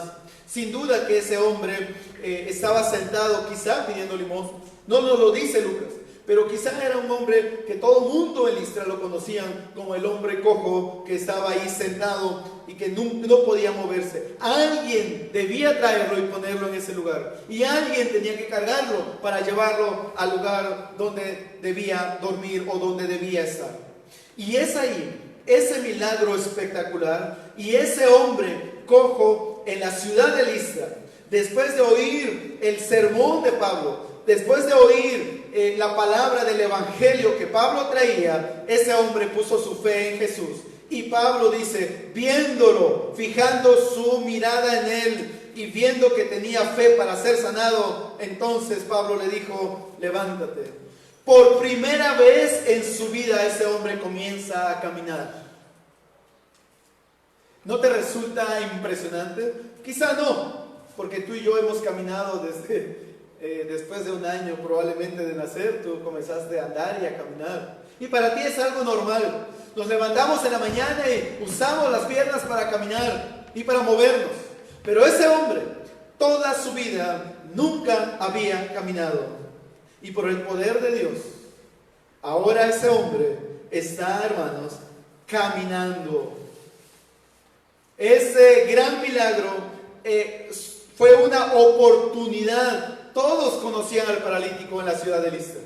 Sin duda que ese hombre estaba sentado quizá pidiendo limosna. No nos lo dice Lucas, pero quizá era un hombre que todo el mundo en Listra lo conocían como el hombre cojo que estaba ahí sentado y que no podía moverse. Alguien debía traerlo y ponerlo en ese lugar, y alguien tenía que cargarlo para llevarlo al lugar donde debía dormir o donde debía estar. Y es ahí, ese milagro espectacular, y ese hombre cojo en la ciudad de Listra, después de oír el sermón de Pablo, después de oír la palabra del evangelio que Pablo traía, ese hombre puso su fe en Jesús. Y Pablo dice, viéndolo, fijando su mirada en él y viendo que tenía fe para ser sanado, entonces Pablo le dijo, levántate. Por primera vez en su vida ese hombre comienza a caminar. ¿No te resulta impresionante? Quizá no, porque tú y yo hemos caminado desde después de un año probablemente de nacer. Tú comenzaste a andar y a caminar, y para ti es algo normal. Nos levantamos en la mañana y usamos las piernas para caminar y para movernos. Pero ese hombre, toda su vida, nunca había caminado. Y por el poder de Dios, ahora ese hombre está, hermanos, caminando. Ese gran milagro fue una oportunidad. Todos conocían al paralítico en la ciudad de Listra.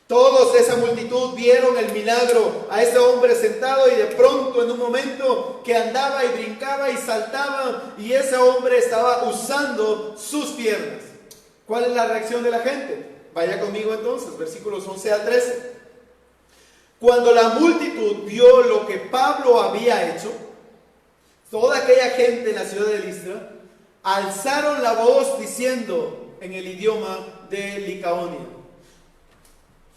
Todos, esa multitud, vieron el milagro a ese hombre sentado, y de pronto, en un momento que andaba y brincaba y saltaba, y ese hombre estaba usando sus piernas. ¿Cuál es la reacción de la gente? Vaya conmigo entonces, versículos 11 al 13. Cuando la multitud vio lo que Pablo había hecho, toda aquella gente en la ciudad de Listra alzaron la voz diciendo en el idioma de Licaonia: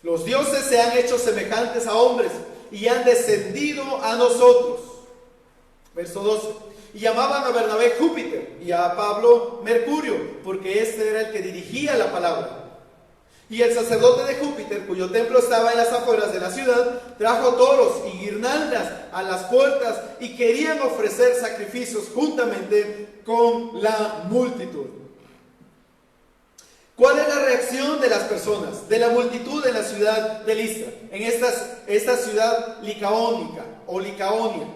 los dioses se han hecho semejantes a hombres y han descendido a nosotros. Verso 12. Y llamaban a Bernabé Júpiter y a Pablo Mercurio, porque este era el que dirigía la palabra. Y el sacerdote de Júpiter, cuyo templo estaba en las afueras de la ciudad, trajo toros y guirnaldas a las puertas, y querían ofrecer sacrificios juntamente con la multitud. ¿Cuál es la reacción de las personas, de la multitud en la ciudad de Listra, en esta ciudad licaónica o licaonia?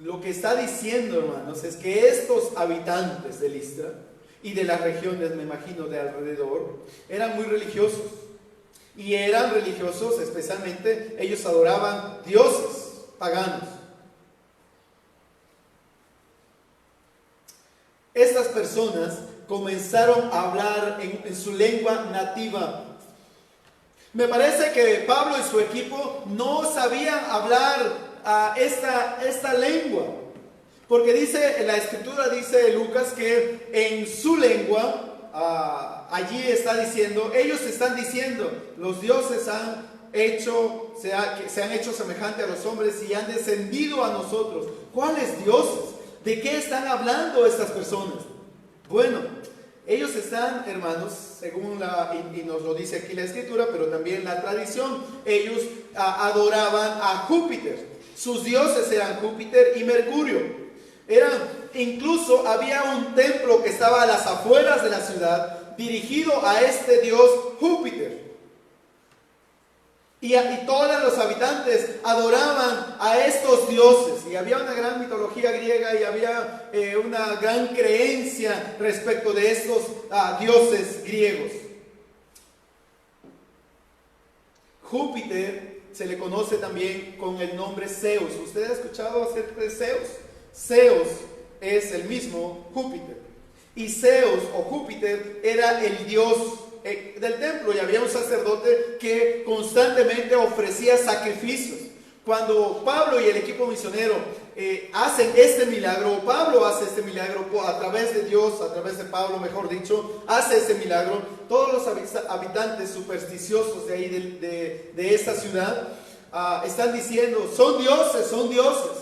Lo que está diciendo, hermanos, es que estos habitantes de Listra y de las regiones, me imagino, de alrededor, eran muy religiosos. Y eran religiosos, especialmente, ellos adoraban dioses paganos. Estas personas comenzaron a hablar en su lengua nativa. Me parece que Pablo y su equipo no sabían hablar esta lengua, porque dice, en la escritura dice Lucas que en su lengua, allí está diciendo, ellos están diciendo, los dioses se han hecho semejante a los hombres y han descendido a nosotros. ¿Cuáles dioses? ¿De qué están hablando estas personas? Bueno, ellos están, hermanos, según y nos lo dice aquí la escritura, pero también la tradición, ellos adoraban a Júpiter. Sus dioses eran Júpiter y Mercurio. Incluso había un templo que estaba a las afueras de la ciudad, dirigido a este dios Júpiter. Y todos los habitantes adoraban a estos dioses. Y había una gran mitología griega y había una gran creencia respecto de estos dioses griegos. Júpiter se le conoce también con el nombre Zeus. ¿Usted ha escuchado acerca de Zeus? Zeus es el mismo Júpiter. Y Zeus o Júpiter era el dios del templo, y había un sacerdote que constantemente ofrecía sacrificios. cuando Pablo y el equipo misionero hacen este milagro, o Pablo hace este milagro a través de Dios, a través de Pablo, mejor dicho, hace este milagro, todos los habitantes supersticiosos de ahí, de esta ciudad, están diciendo, son dioses, son dioses.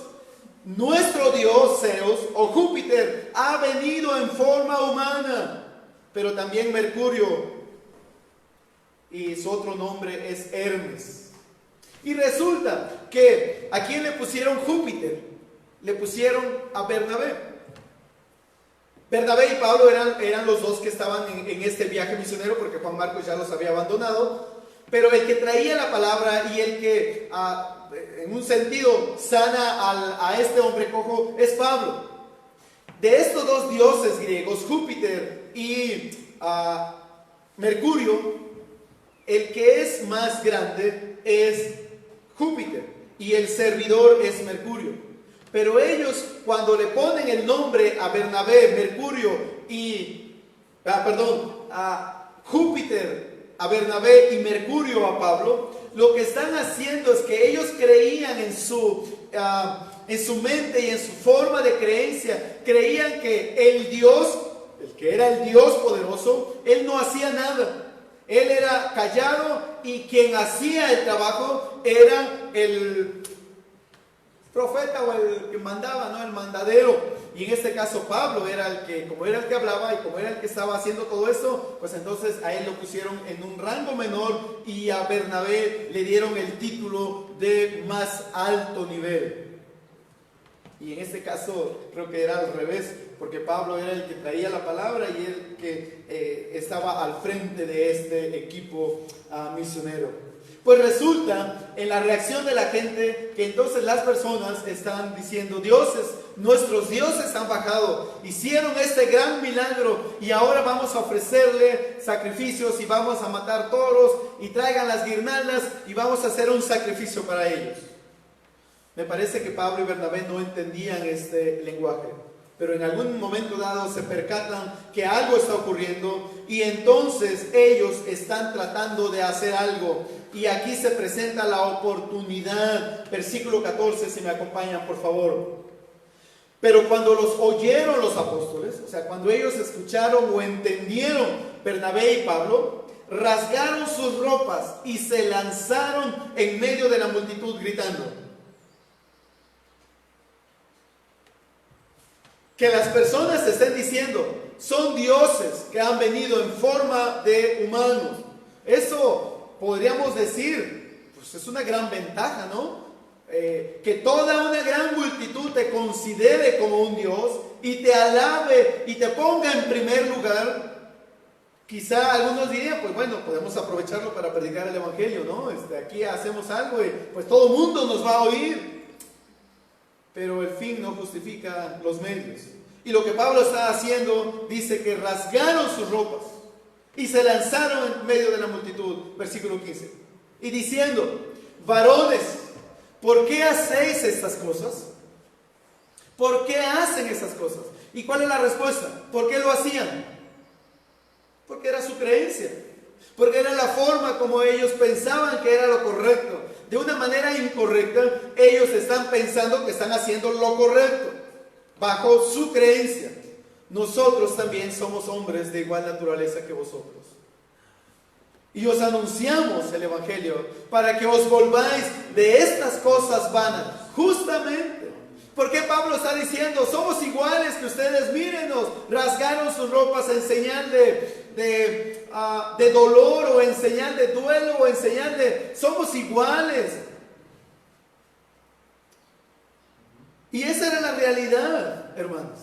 Nuestro dios Zeus o Júpiter ha venido en forma humana, pero también Mercurio, y su otro nombre es Hermes. Y resulta que ¿a quién le pusieron Júpiter? Le pusieron a Bernabé. Bernabé y Pablo eran los dos que estaban en este viaje misionero, porque Juan Marcos ya los había abandonado. Pero el que traía la palabra y el que en un sentido sana a este hombre cojo es Pablo. De estos dos dioses griegos, Júpiter y Mercurio, el que es más grande es Júpiter y el servidor es Mercurio. Pero ellos, cuando le ponen el nombre a Bernabé, Mercurio a Júpiter, a Bernabé y Mercurio a Pablo, lo que están haciendo es que ellos creían en su mente y en su forma de creencia, creían que el Dios, el que era el Dios poderoso, él no hacía nada. Él era callado y quien hacía el trabajo era el profeta o el que mandaba, ¿no? El mandadero. Y en este caso Pablo era el que, como era el que hablaba y como era el que estaba haciendo todo esto, pues entonces a él lo pusieron en un rango menor y a Bernabé le dieron el título de más alto nivel. Y en este caso creo que era al revés, porque Pablo era el que traía la palabra y el que estaba al frente de este equipo misionero. Pues resulta en la reacción de la gente que entonces las personas están diciendo, dioses, nuestros dioses han bajado, hicieron este gran milagro y ahora vamos a ofrecerle sacrificios y vamos a matar toros y traigan las guirnaldas y vamos a hacer un sacrificio para ellos. Me parece que Pablo y Bernabé no entendían este lenguaje, pero en algún momento dado se percatan que algo está ocurriendo y entonces ellos están tratando de hacer algo. Y aquí se presenta la oportunidad. Versículo 14, si me acompañan por favor. Pero cuando los oyeron los apóstoles, o sea, cuando ellos escucharon o entendieron Bernabé y Pablo, rasgaron sus ropas y se lanzaron en medio de la multitud gritando. Que las personas estén diciendo, son dioses que han venido en forma de humanos. Eso podríamos decir, pues es una gran ventaja, ¿no? Que toda una gran multitud te considere como un Dios y te alabe y te ponga en primer lugar. Quizá algunos dirían, pues bueno, podemos aprovecharlo para predicar el evangelio, ¿no? Aquí hacemos algo y pues todo el mundo nos va a oír. Pero el fin no justifica los medios. Y lo que Pablo está haciendo, dice que rasgaron sus ropas y se lanzaron en medio de la multitud, versículo 15, y diciendo, varones, ¿por qué hacéis estas cosas? ¿Por qué hacen estas cosas? ¿Y cuál es la respuesta? ¿Por qué lo hacían? Porque era su creencia, porque era la forma como ellos pensaban que era lo correcto. De una manera incorrecta, ellos están pensando que están haciendo lo correcto, bajo su creencia. Nosotros también somos hombres de igual naturaleza que vosotros. Y os anunciamos el evangelio para que os volváis de estas cosas vanas. Justamente, porque Pablo está diciendo, somos iguales que ustedes, mírenos, rasgaron sus ropas en señal de dolor o en señal de duelo o en señal de, somos iguales. Y esa era la realidad, hermanos.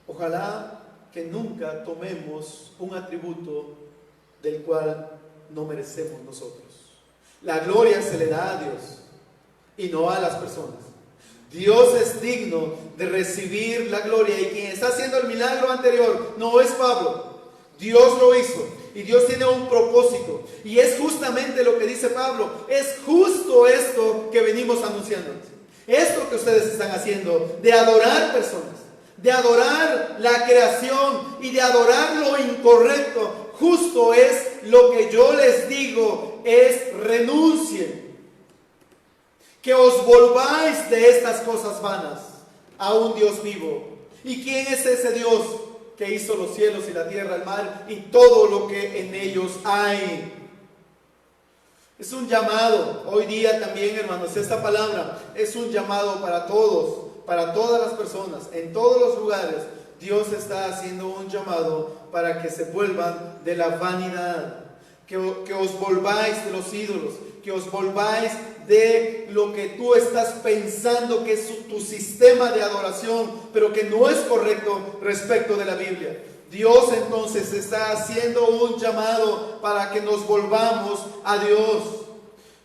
Ojalá que nunca tomemos un atributo del cual no merecemos nosotros. La gloria se le da a Dios y no a las personas. Dios es digno de recibir la gloria y quien está haciendo el milagro anterior no es Pablo. Dios lo hizo y Dios tiene un propósito y es justamente lo que dice Pablo. Es justo esto que venimos anunciando. Esto que ustedes están haciendo de adorar personas, de adorar la creación y de adorar lo incorrecto. Justo es lo que yo les digo es renuncien, que os volváis de estas cosas vanas a un Dios vivo. ¿Y quién es ese Dios que hizo los cielos y la tierra, el mar y todo lo que en ellos hay? Es un llamado, hoy día también, hermanos, esta palabra es un llamado para todos, para todas las personas, en todos los lugares. Dios está haciendo un llamado para que se vuelvan de la vanidad, que os volváis de los ídolos, que os volváis de lo que tú estás pensando que es tu sistema de adoración, pero que no es correcto respecto de la Biblia. Dios entonces está haciendo un llamado para que nos volvamos a Dios.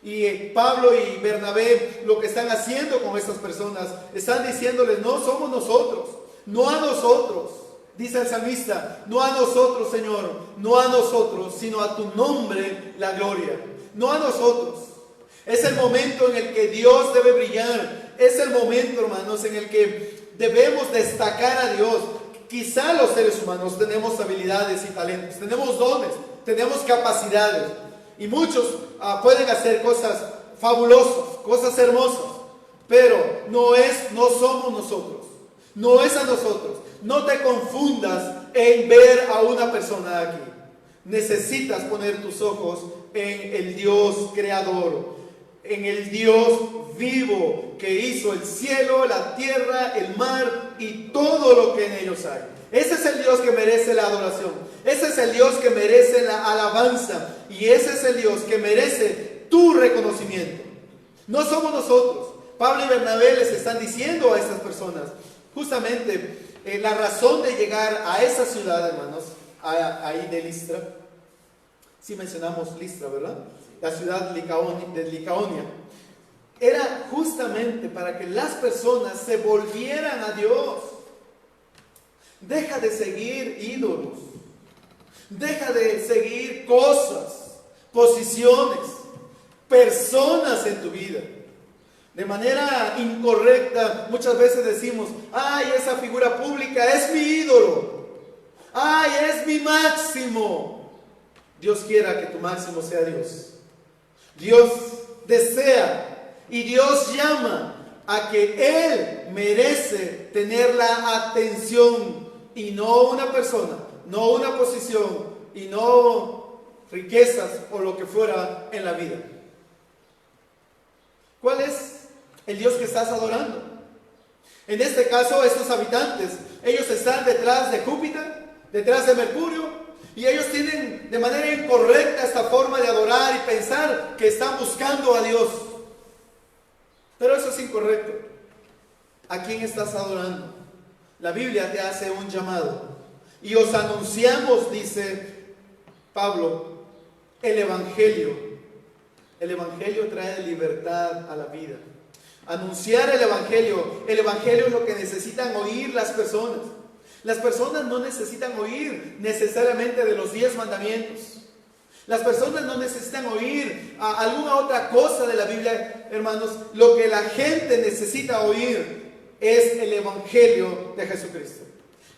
Y Pablo y Bernabé lo que están haciendo con estas personas, están diciéndoles: no somos nosotros, no a nosotros, dice el salmista, no a nosotros, Señor, no a nosotros, sino a tu nombre la gloria, no a nosotros. Es el momento en el que Dios debe brillar, es el momento, hermanos, en el que debemos destacar a Dios. Quizá los seres humanos tenemos habilidades y talentos, tenemos dones, tenemos capacidades, y muchos pueden hacer cosas fabulosas, cosas hermosas, pero no somos nosotros, no es a nosotros. No te confundas en ver a una persona aquí. Necesitas poner tus ojos en el Dios creador, en el Dios vivo que hizo el cielo, la tierra, el mar y todo lo que en ellos hay. Ese es el Dios que merece la adoración. Ese es el Dios que merece la alabanza. Y ese es el Dios que merece tu reconocimiento. No somos nosotros. Pablo y Bernabé les están diciendo a estas personas justamente la razón de llegar a esa ciudad, hermanos, ahí de Listra. Sí mencionamos Listra, ¿verdad? La ciudad de Licaonia. Era justamente para que las personas se volvieran a Dios. Deja de seguir ídolos. Deja de seguir cosas, posiciones, personas en tu vida. De manera incorrecta, muchas veces decimos: ay, esa figura pública es mi ídolo. Ay, es mi máximo. Dios quiera que tu máximo sea Dios. Dios desea y Dios llama a que Él merece tener la atención y no una persona, no una posición y no riquezas o lo que fuera en la vida. ¿Cuál es el Dios que estás adorando? En este caso, estos habitantes, ellos están detrás de Júpiter, detrás de Mercurio, y ellos tienen de manera incorrecta esta forma de adorar y pensar que están buscando a Dios. Pero eso es incorrecto. ¿A quién estás adorando? La Biblia te hace un llamado. Y os anunciamos, dice Pablo, el Evangelio. El Evangelio trae libertad a la vida. Anunciar el Evangelio es lo que necesitan oír las personas. Las personas no necesitan oír necesariamente de los 10 mandamientos. Las personas no necesitan oír alguna otra cosa de la Biblia, hermanos. Lo que la gente necesita oír es el Evangelio de Jesucristo.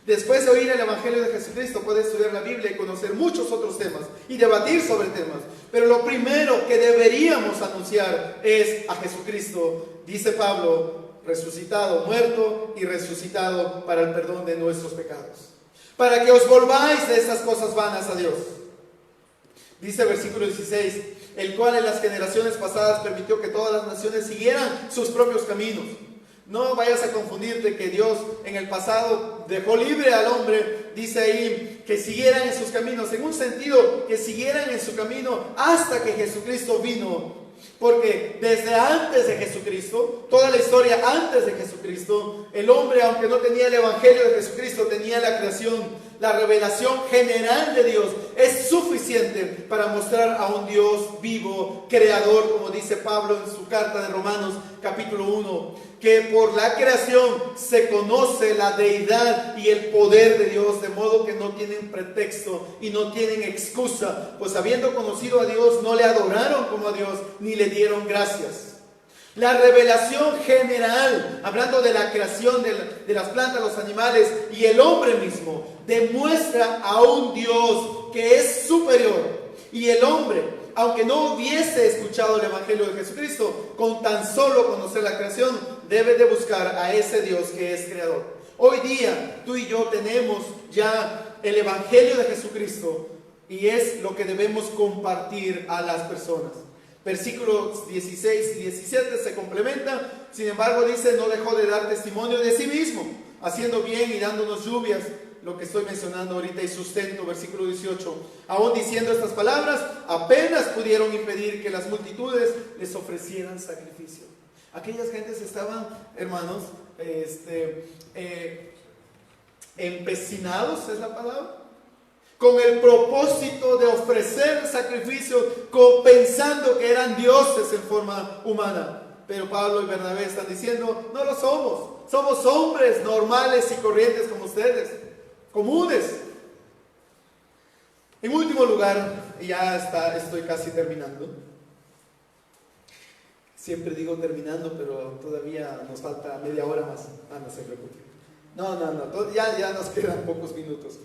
Después de oír el Evangelio de Jesucristo, puedes estudiar la Biblia y conocer muchos otros temas y debatir sobre temas. Pero lo primero que deberíamos anunciar es a Jesucristo, dice Pablo, resucitado, muerto y resucitado para el perdón de nuestros pecados. Para que os volváis de estas cosas vanas a Dios. Dice el versículo 16, el cual en las generaciones pasadas permitió que todas las naciones siguieran sus propios caminos. No vayas a confundirte que Dios en el pasado dejó libre al hombre, dice ahí, que siguieran en sus caminos, en un sentido que siguieran en su camino hasta que Jesucristo vino. Porque desde antes de Jesucristo, toda la historia antes de Jesucristo, el hombre, aunque no tenía el Evangelio de Jesucristo, tenía la creación. La revelación general de Dios es suficiente para mostrar a un Dios vivo, creador, como dice Pablo en su carta de Romanos capítulo 1, que por la creación se conoce la deidad y el poder de Dios, de modo que no tienen pretexto y no tienen excusa, pues habiendo conocido a Dios no le adoraron como a Dios ni le dieron gracias. La revelación general, hablando de la creación de las plantas, los animales y el hombre mismo, demuestra a un Dios que es superior. Y el hombre, aunque no hubiese escuchado el Evangelio de Jesucristo, con tan solo conocer la creación, debe de buscar a ese Dios que es creador. Hoy día, tú y yo tenemos ya el Evangelio de Jesucristo y es lo que debemos compartir a las personas. Versículos 16 y 17 se complementan. Sin embargo, dice, no dejó de dar testimonio de sí mismo, haciendo bien y dándonos lluvias, lo que estoy mencionando ahorita, y sustento. Versículo 18, aún diciendo estas palabras, apenas pudieron impedir que las multitudes les ofrecieran sacrificio. Aquellas gentes estaban, hermanos, empecinados, es la palabra, con el propósito de ofrecer sacrificio, pensando que eran dioses en forma humana. Pero Pablo y Bernabé están diciendo, no lo somos, somos hombres normales y corrientes como ustedes, comunes. En último lugar, estoy casi terminando. Siempre digo terminando, pero todavía nos falta media hora más. No se preocupe. No, ya nos quedan pocos minutos.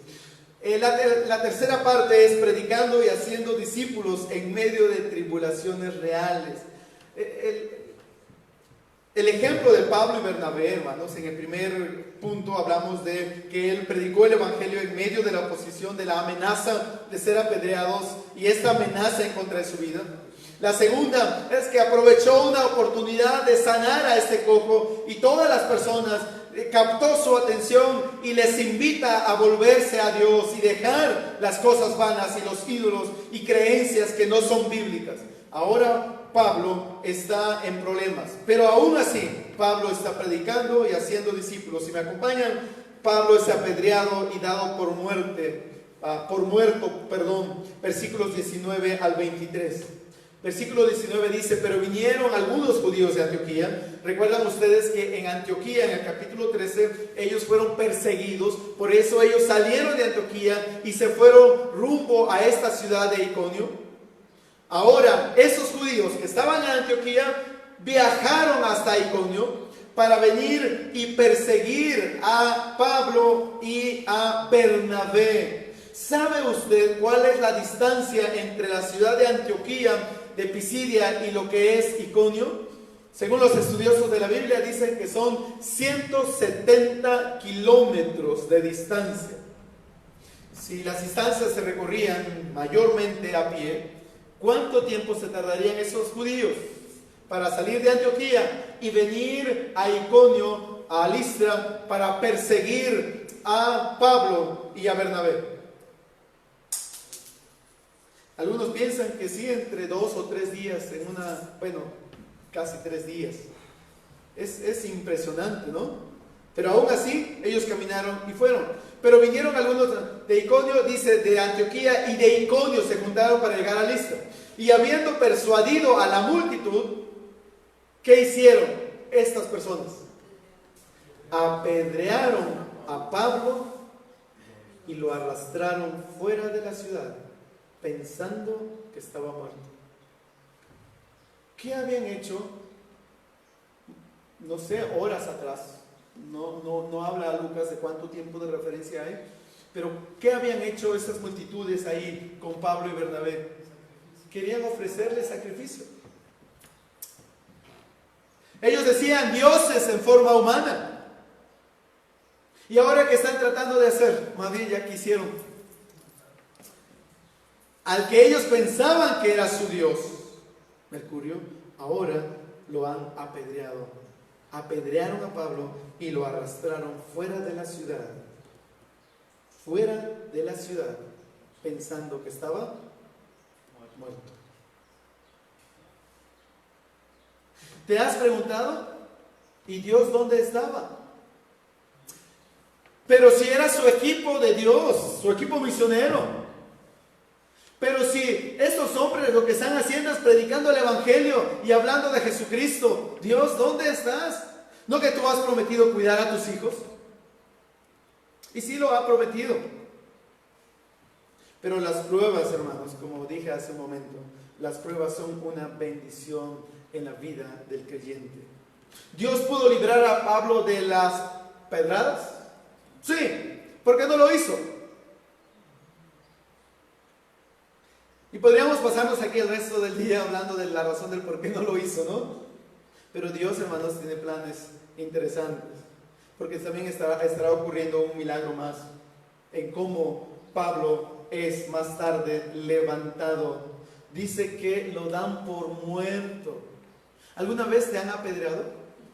La tercera parte es predicando y haciendo discípulos en medio de tribulaciones reales. El ejemplo de Pablo y Bernabé, hermanos, en el primer punto hablamos de que él predicó el Evangelio en medio de la oposición, de la amenaza de ser apedreados y esta amenaza en contra de su vida. La segunda es que aprovechó una oportunidad de sanar a este cojo y todas las personas captó su atención y les invita a volverse a Dios y dejar las cosas vanas y los ídolos y creencias que no son bíblicas. Ahora Pablo está en problemas, pero aún así Pablo está predicando y haciendo discípulos. Si me acompañan, Pablo es apedreado y dado por muerto, versículos 19 al 23. Versículo 19 dice, pero vinieron algunos judíos de Antioquía. Recuerdan ustedes que en Antioquía, en el capítulo 13, ellos fueron perseguidos. Por eso ellos salieron de Antioquía y se fueron rumbo a esta ciudad de Iconio. Ahora, esos judíos que estaban en Antioquía viajaron hasta Iconio para venir y perseguir a Pablo y a Bernabé. ¿Sabe usted cuál es la distancia entre la ciudad de Antioquía, de Pisidia, y lo que es Iconio? Según los estudiosos de la Biblia, dicen que son 170 kilómetros de distancia. Si las distancias se recorrían mayormente a pie, ¿cuánto tiempo se tardarían esos judíos para salir de Antioquía y venir a Iconio, a Listra, para perseguir a Pablo y a Bernabé? Algunos piensan que sí, entre 2 o 3 días, casi 3 días. Es impresionante, ¿no? Pero aún así, ellos caminaron y fueron. Pero vinieron algunos de Iconio, dice, de Antioquía y de Iconio se juntaron para llegar a Listra. Y habiendo persuadido a la multitud, ¿qué hicieron estas personas? Apedrearon a Pablo y lo arrastraron fuera de la ciudad, pensando que estaba muerto. ¿Qué habían hecho? No sé, horas atrás. No habla Lucas de cuánto tiempo de referencia hay. Pero ¿qué habían hecho esas multitudes ahí con Pablo y Bernabé? Querían ofrecerle sacrificio. Ellos decían dioses en forma humana. Y ahora, ¿qué están tratando de hacer? Más bien ya quisieron. Al que ellos pensaban que era su dios, Mercurio, ahora lo han apedreado. Apedrearon a Pablo y lo arrastraron fuera de la ciudad. Fuera de la ciudad, pensando que estaba muerto. ¿Te has preguntado? ¿Y Dios dónde estaba? Pero si era su equipo de Dios, su equipo misionero. Pero si estos hombres lo que están haciendo es predicando el Evangelio y hablando de Jesucristo, Dios, ¿dónde estás? ¿No que tú has prometido cuidar a tus hijos? Y sí lo ha prometido. Pero las pruebas, hermanos, como dije hace un momento, las pruebas son una bendición en la vida del creyente. ¿Dios pudo librar a Pablo de las pedradas? Sí. ¿Por qué no lo hizo? Y podríamos pasarnos aquí el resto del día hablando de la razón del por qué no lo hizo, ¿no? Pero Dios, hermanos, tiene planes interesantes, porque también estará ocurriendo un milagro más en cómo Pablo es más tarde levantado. Dice que lo dan por muerto. ¿Alguna vez te han apedreado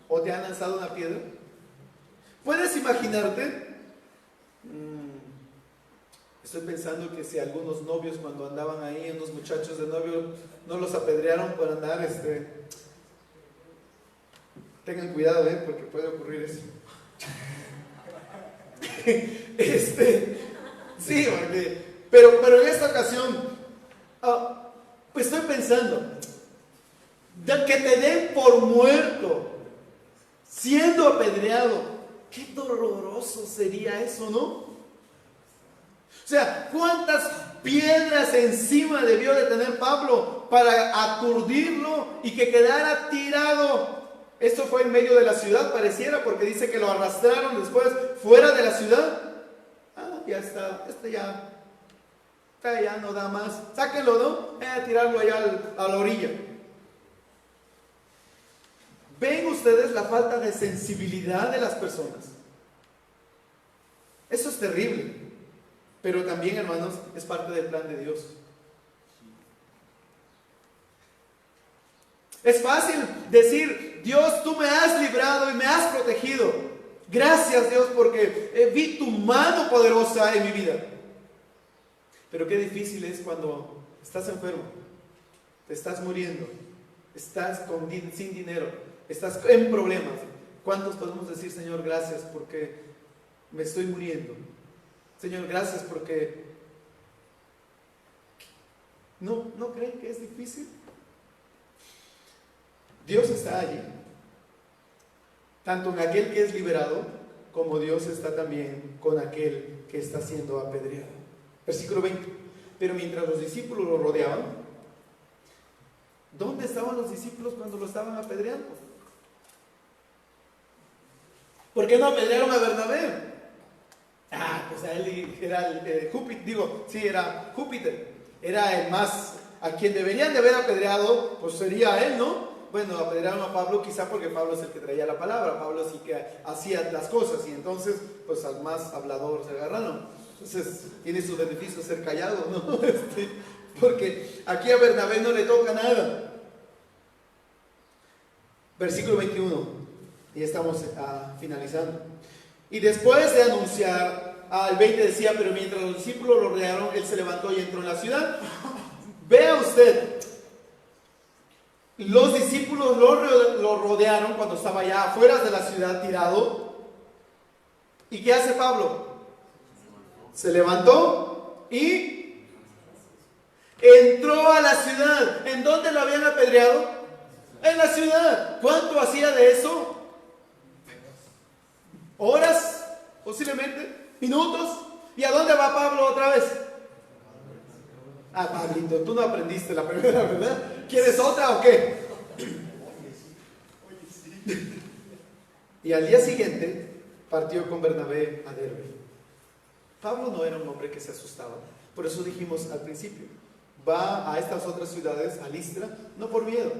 o te han lanzado una piedra? ¿Puedes imaginarte? Estoy pensando que si algunos novios cuando andaban ahí, unos muchachos de novio, no los apedrearon por andar, tengan cuidado, porque puede ocurrir eso. Sí, pero en esta ocasión, pues estoy pensando, que te den por muerto, siendo apedreado, qué doloroso sería eso, ¿no? O sea, ¿cuántas piedras encima debió de tener Pablo para aturdirlo y que quedara tirado? Esto fue en medio de la ciudad, pareciera, porque dice que lo arrastraron después fuera de la ciudad. Ya está, ya no da más. Sáquenlo, ¿no? Tirarlo allá a la orilla. ¿Ven ustedes la falta de sensibilidad de las personas? Eso es terrible. Pero también, hermanos, es parte del plan de Dios. Es fácil decir, Dios, tú me has librado y me has protegido. Gracias, Dios, porque vi tu mano poderosa en mi vida. Pero qué difícil es cuando estás enfermo, te estás muriendo, estás sin dinero, estás en problemas. ¿Cuántos podemos decir, Señor, gracias porque me estoy muriendo? Señor, gracias porque... ¿No creen que es difícil? Dios está allí, tanto en aquel que es liberado, como Dios está también con aquel que está siendo apedreado. Versículo 20. Pero mientras los discípulos lo rodeaban, ¿dónde estaban los discípulos cuando lo estaban apedreando? ¿Por qué no apedrearon a Bernabé? Pues a él era era Júpiter, era el más, a quien deberían de haber apedreado, pues sería él, ¿no? Bueno, apedrearon a Pablo quizá porque Pablo es el que traía la palabra, Pablo sí que hacía las cosas, y entonces pues al más hablador se agarraron. Entonces tiene su beneficio ser callado, ¿no? Porque aquí a Bernabé no le toca nada. Versículo 21, y estamos finalizando. Y después de anunciar, el 20 decía, pero mientras los discípulos lo rodearon, él se levantó y entró en la ciudad. Vea usted, los discípulos lo rodearon cuando estaba ya afuera de la ciudad tirado. ¿Y qué hace Pablo? Se levantó y entró a la ciudad. ¿En dónde lo habían apedreado? En la ciudad. ¿Cuánto hacía de eso? ¿Horas? Posiblemente. ¿Minutos? ¿Y a dónde va Pablo otra vez? Pablito, tú no aprendiste la primera, ¿verdad? ¿Quieres otra o qué? Y al día siguiente partió con Bernabé a Derbe. Pablo no era un hombre que se asustaba. Por eso dijimos al principio, va a estas otras ciudades, a Listra, no por miedo,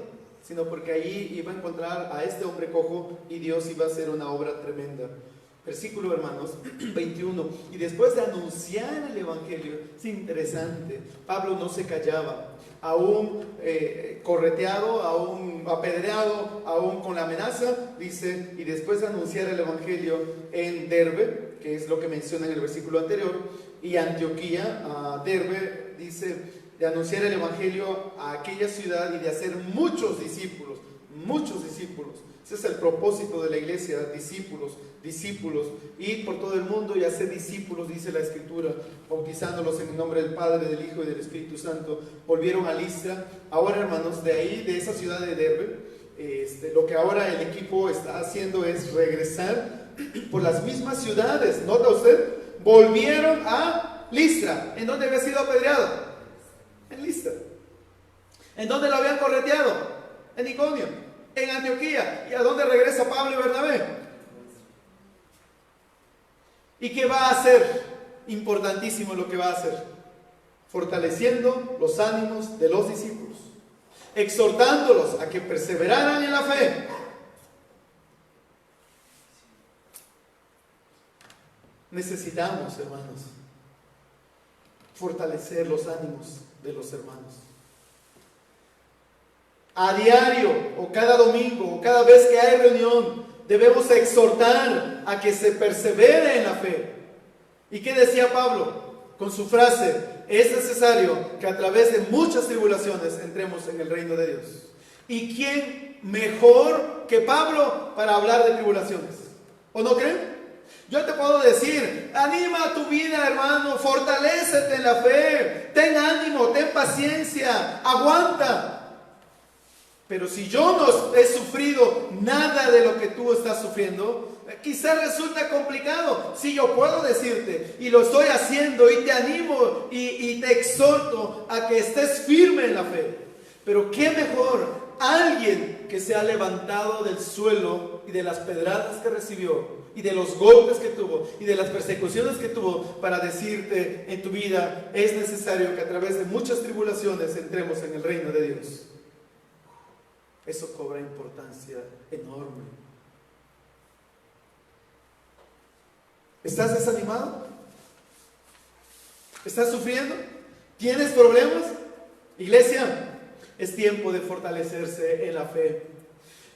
sino porque allí iba a encontrar a este hombre cojo y Dios iba a hacer una obra tremenda. Versículo, hermanos, 21. Y después de anunciar el evangelio, es interesante, Pablo no se callaba, aún correteado, aún apedreado, aún con la amenaza, dice, y después de anunciar el evangelio en Derbe, que es lo que menciona en el versículo anterior, y Antioquía, Derbe, dice, de anunciar el evangelio a aquella ciudad y de hacer muchos discípulos, Ese es el propósito de la iglesia, discípulos, ir por todo el mundo y hacer discípulos, dice la Escritura, bautizándolos en el nombre del Padre, del Hijo y del Espíritu Santo. Volvieron a Listra. Ahora, hermanos, de ahí, de esa ciudad de Derbe, lo que ahora el equipo está haciendo es regresar por las mismas ciudades. ¿Nota usted? Volvieron a Listra. ¿En dónde había sido apedreado? En Listra. ¿En dónde lo habían correteado? En Iconio. En Antioquía. ¿Y a dónde regresa Pablo y Bernabé? ¿Y qué va a hacer? Importantísimo lo que va a hacer. fortaleciendo los ánimos de los discípulos, exhortándolos a que perseveraran en la fe. Necesitamos, hermanos, fortalecer los ánimos de los hermanos. A diario, o cada domingo, o cada vez que hay reunión, debemos exhortar a que se persevere en la fe. ¿Y qué decía Pablo? Con su frase: es necesario que a través de muchas tribulaciones entremos en el reino de Dios. ¿Y quién mejor que Pablo para hablar de tribulaciones? ¿O no creen? Yo te puedo decir: anima a tu vida, hermano, fortalécete en la fe, ten ánimo, ten paciencia, aguanta. Pero si yo no he sufrido nada de lo que tú estás sufriendo, quizás resulta complicado. Sí, yo puedo decirte, y lo estoy haciendo, y te animo, y te exhorto a que estés firme en la fe. Pero qué mejor alguien que se ha levantado del suelo y de las pedradas que recibió, y de los golpes que tuvo, y de las persecuciones que tuvo, para decirte: en tu vida es necesario que a través de muchas tribulaciones entremos en el reino de Dios. Eso cobra importancia enorme. ¿Estás desanimado? ¿Estás sufriendo? ¿Tienes problemas? Iglesia, es tiempo de fortalecerse en la fe.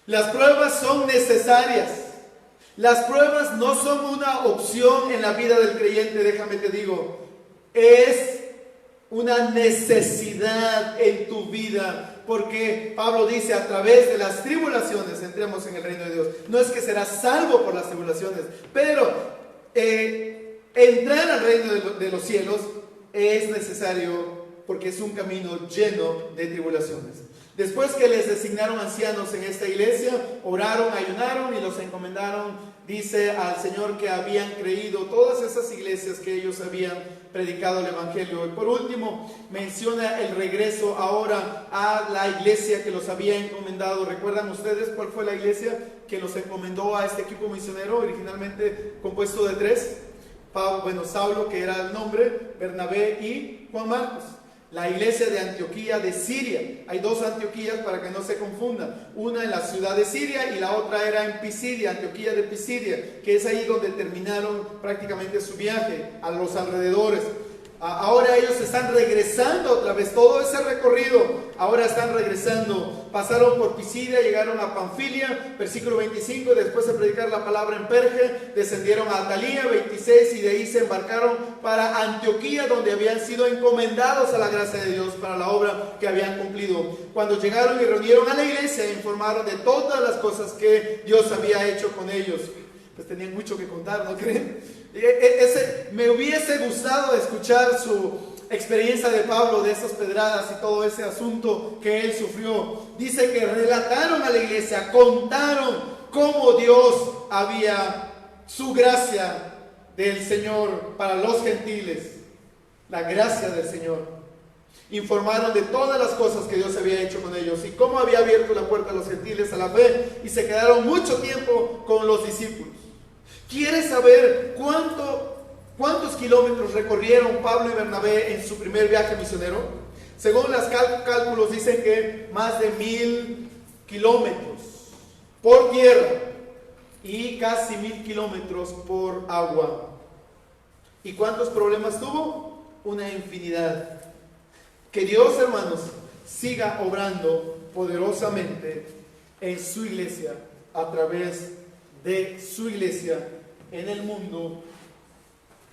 Las pruebas son necesarias. Las pruebas no son una opción en la vida del creyente, déjame te digo. Es una necesidad en tu vida. Porque Pablo dice: a través de las tribulaciones entremos en el reino de Dios. No es que serás salvo por las tribulaciones, pero entrar al reino de los cielos es necesario, porque es un camino lleno de tribulaciones. Después que les designaron ancianos en esta iglesia, oraron, ayunaron y los encomendaron, dice, al Señor, que habían creído todas esas iglesias que ellos habían predicado el evangelio. Y por último menciona el regreso ahora a la iglesia que los había encomendado. ¿Recuerdan ustedes cuál fue la iglesia que los encomendó a este equipo misionero, originalmente compuesto de 3? Saulo, que era el nombre, Bernabé y Juan Marcos. La iglesia de Antioquía de Siria. Hay 2 Antioquías para que no se confundan. Una en la ciudad de Siria y la otra era en Pisidia, Antioquía de Pisidia, que es ahí donde terminaron prácticamente su viaje, a los alrededores. Ahora ellos están regresando otra vez, todo ese recorrido, ahora están regresando. Pasaron por Pisidia, llegaron a Panfilia, versículo 25, después de predicar la palabra en Perge, descendieron a Atalía, 26, y de ahí se embarcaron para Antioquía, donde habían sido encomendados a la gracia de Dios para la obra que habían cumplido. Cuando llegaron y reunieron a la iglesia, informaron de todas las cosas que Dios había hecho con ellos. Pues tenían mucho que contar, ¿no creen? Me hubiese gustado escuchar su experiencia de Pablo, de esas pedradas y todo ese asunto que él sufrió. Dice que relataron a la iglesia, contaron cómo Dios había, su gracia del Señor para los gentiles, la gracia del Señor. Informaron de todas las cosas que Dios había hecho con ellos y cómo había abierto la puerta a los gentiles a la fe, y se quedaron mucho tiempo con los discípulos. ¿Quieres saber cuántos kilómetros recorrieron Pablo y Bernabé en su primer viaje misionero? Según los cálculos dicen que más de 1000 kilómetros por tierra y casi 1000 kilómetros por agua. ¿Y cuántos problemas tuvo? Una infinidad. Que Dios, hermanos, siga obrando poderosamente en su iglesia, a través de su iglesia en el mundo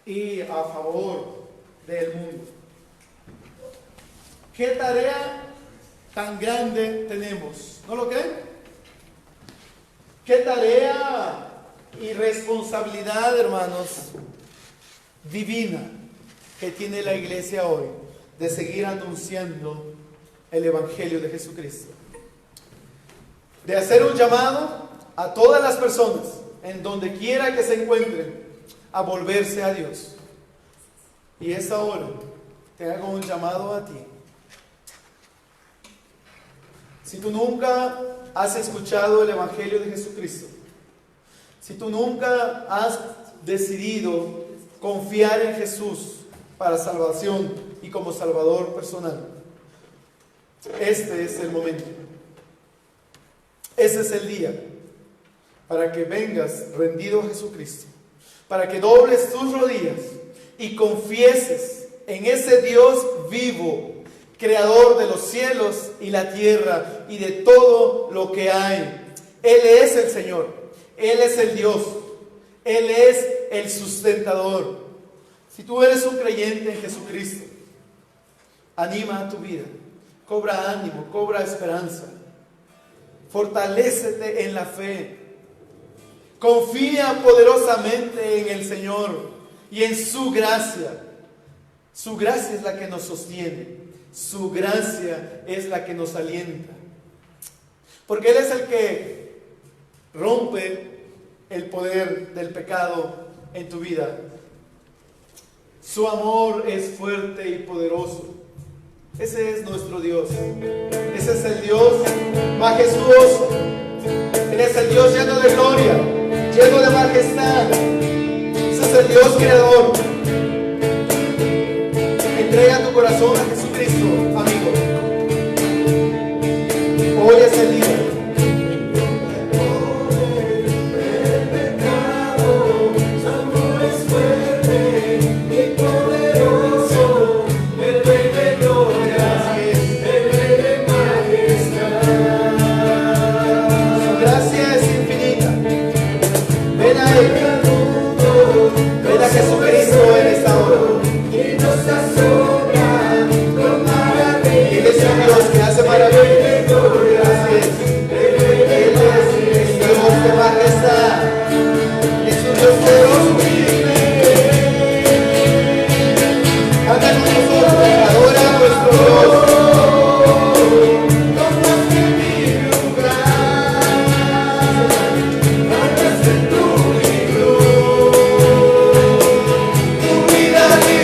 y a favor del mundo. ¿Qué tarea tan grande tenemos? ¿No lo creen? ¿Qué tarea y responsabilidad, hermanos, divina que tiene la iglesia hoy de seguir anunciando el evangelio de Jesucristo? De hacer un llamado a todas las personas, en donde quiera que se encuentren, a volverse a Dios. Y esta hora te hago un llamado a ti. Si tú nunca has escuchado el evangelio de Jesucristo, si tú nunca has decidido confiar en Jesús para salvación, y como Salvador personal. Este es el momento. Ese es el día para que vengas rendido a Jesucristo, para que dobles tus rodillas y confieses en ese Dios vivo, creador de los cielos y la tierra y de todo lo que hay. Él es el Señor, Él es el Dios, Él es el sustentador. Si tú eres un creyente en Jesucristo, anima a tu vida, cobra ánimo, cobra esperanza, fortalécete en la fe, confía poderosamente en el Señor y en su gracia. Su gracia es la que nos sostiene, su gracia es la que nos alienta, porque Él es el que rompe el poder del pecado en tu vida. Su amor es fuerte y poderoso. Ese es nuestro Dios. Ese es el Dios majestuoso. Él es el Dios lleno de gloria, lleno de majestad. Ese es el Dios creador. Entrega tu corazón a Jesucristo, amigo. Hoy es el día. Ven a Jesucristo en esta hora. Él es un Dios que hace maravillas. Él es Dios de majestad. Es un Dios poderoso. Canta con nosotros, adora a nuestro Dios. Gracias,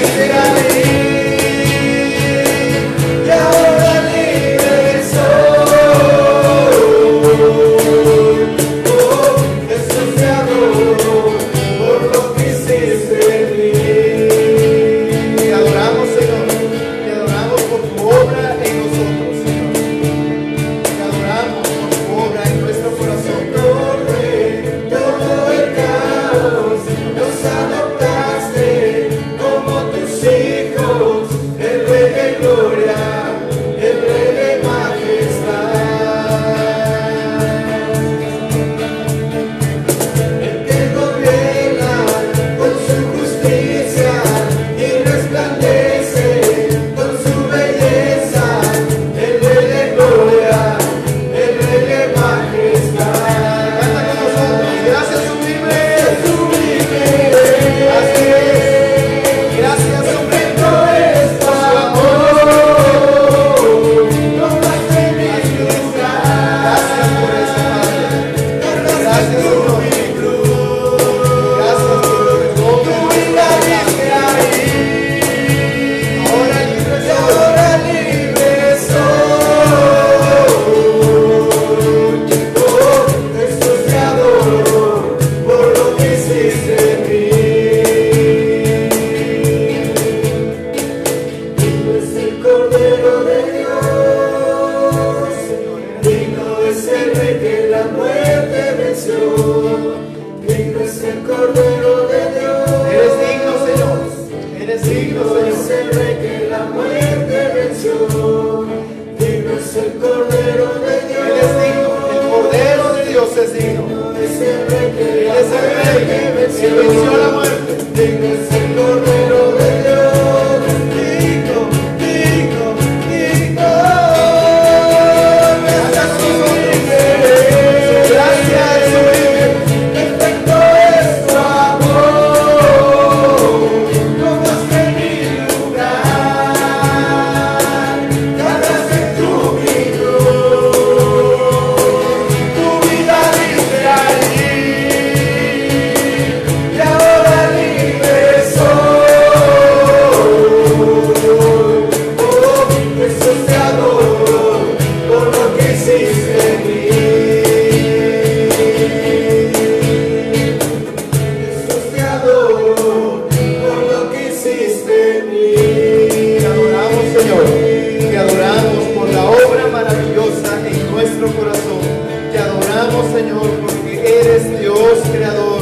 Te adoramos, Señor, porque eres Dios creador,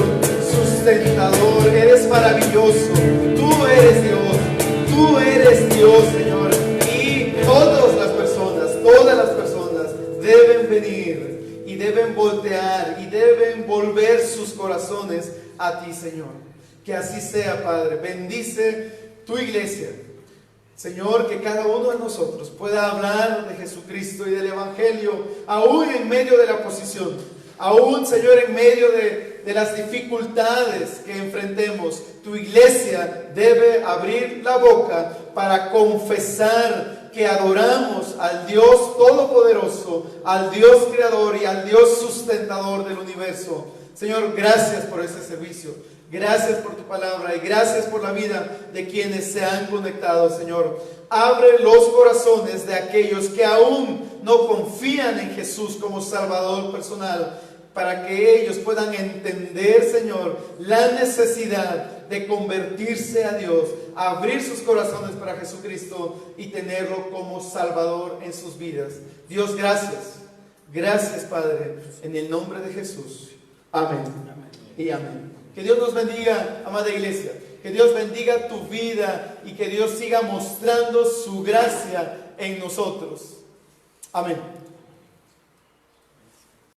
sustentador, eres maravilloso. Tú eres Dios, Señor. Y todas las personas deben venir y deben voltear y deben volver sus corazones a ti, Señor. Que así sea, Padre. Bendice tu iglesia. Señor, que cada uno de nosotros pueda hablar de Jesucristo y del Evangelio, aún en medio de la oposición, aún, Señor, en medio de las dificultades que enfrentemos. Tu iglesia debe abrir la boca para confesar que adoramos al Dios Todopoderoso, al Dios Creador y al Dios Sustentador del universo. Señor, gracias por este servicio. Gracias por tu palabra y gracias por la vida de quienes se han conectado, Señor. Abre los corazones de aquellos que aún no confían en Jesús como Salvador personal, para que ellos puedan entender, Señor, la necesidad de convertirse a Dios, abrir sus corazones para Jesucristo y tenerlo como Salvador en sus vidas. Dios, gracias. Gracias, Padre, en el nombre de Jesús. Amén. Y amén. Que Dios nos bendiga, amada iglesia. Que Dios bendiga tu vida y que Dios siga mostrando su gracia en nosotros. Amén.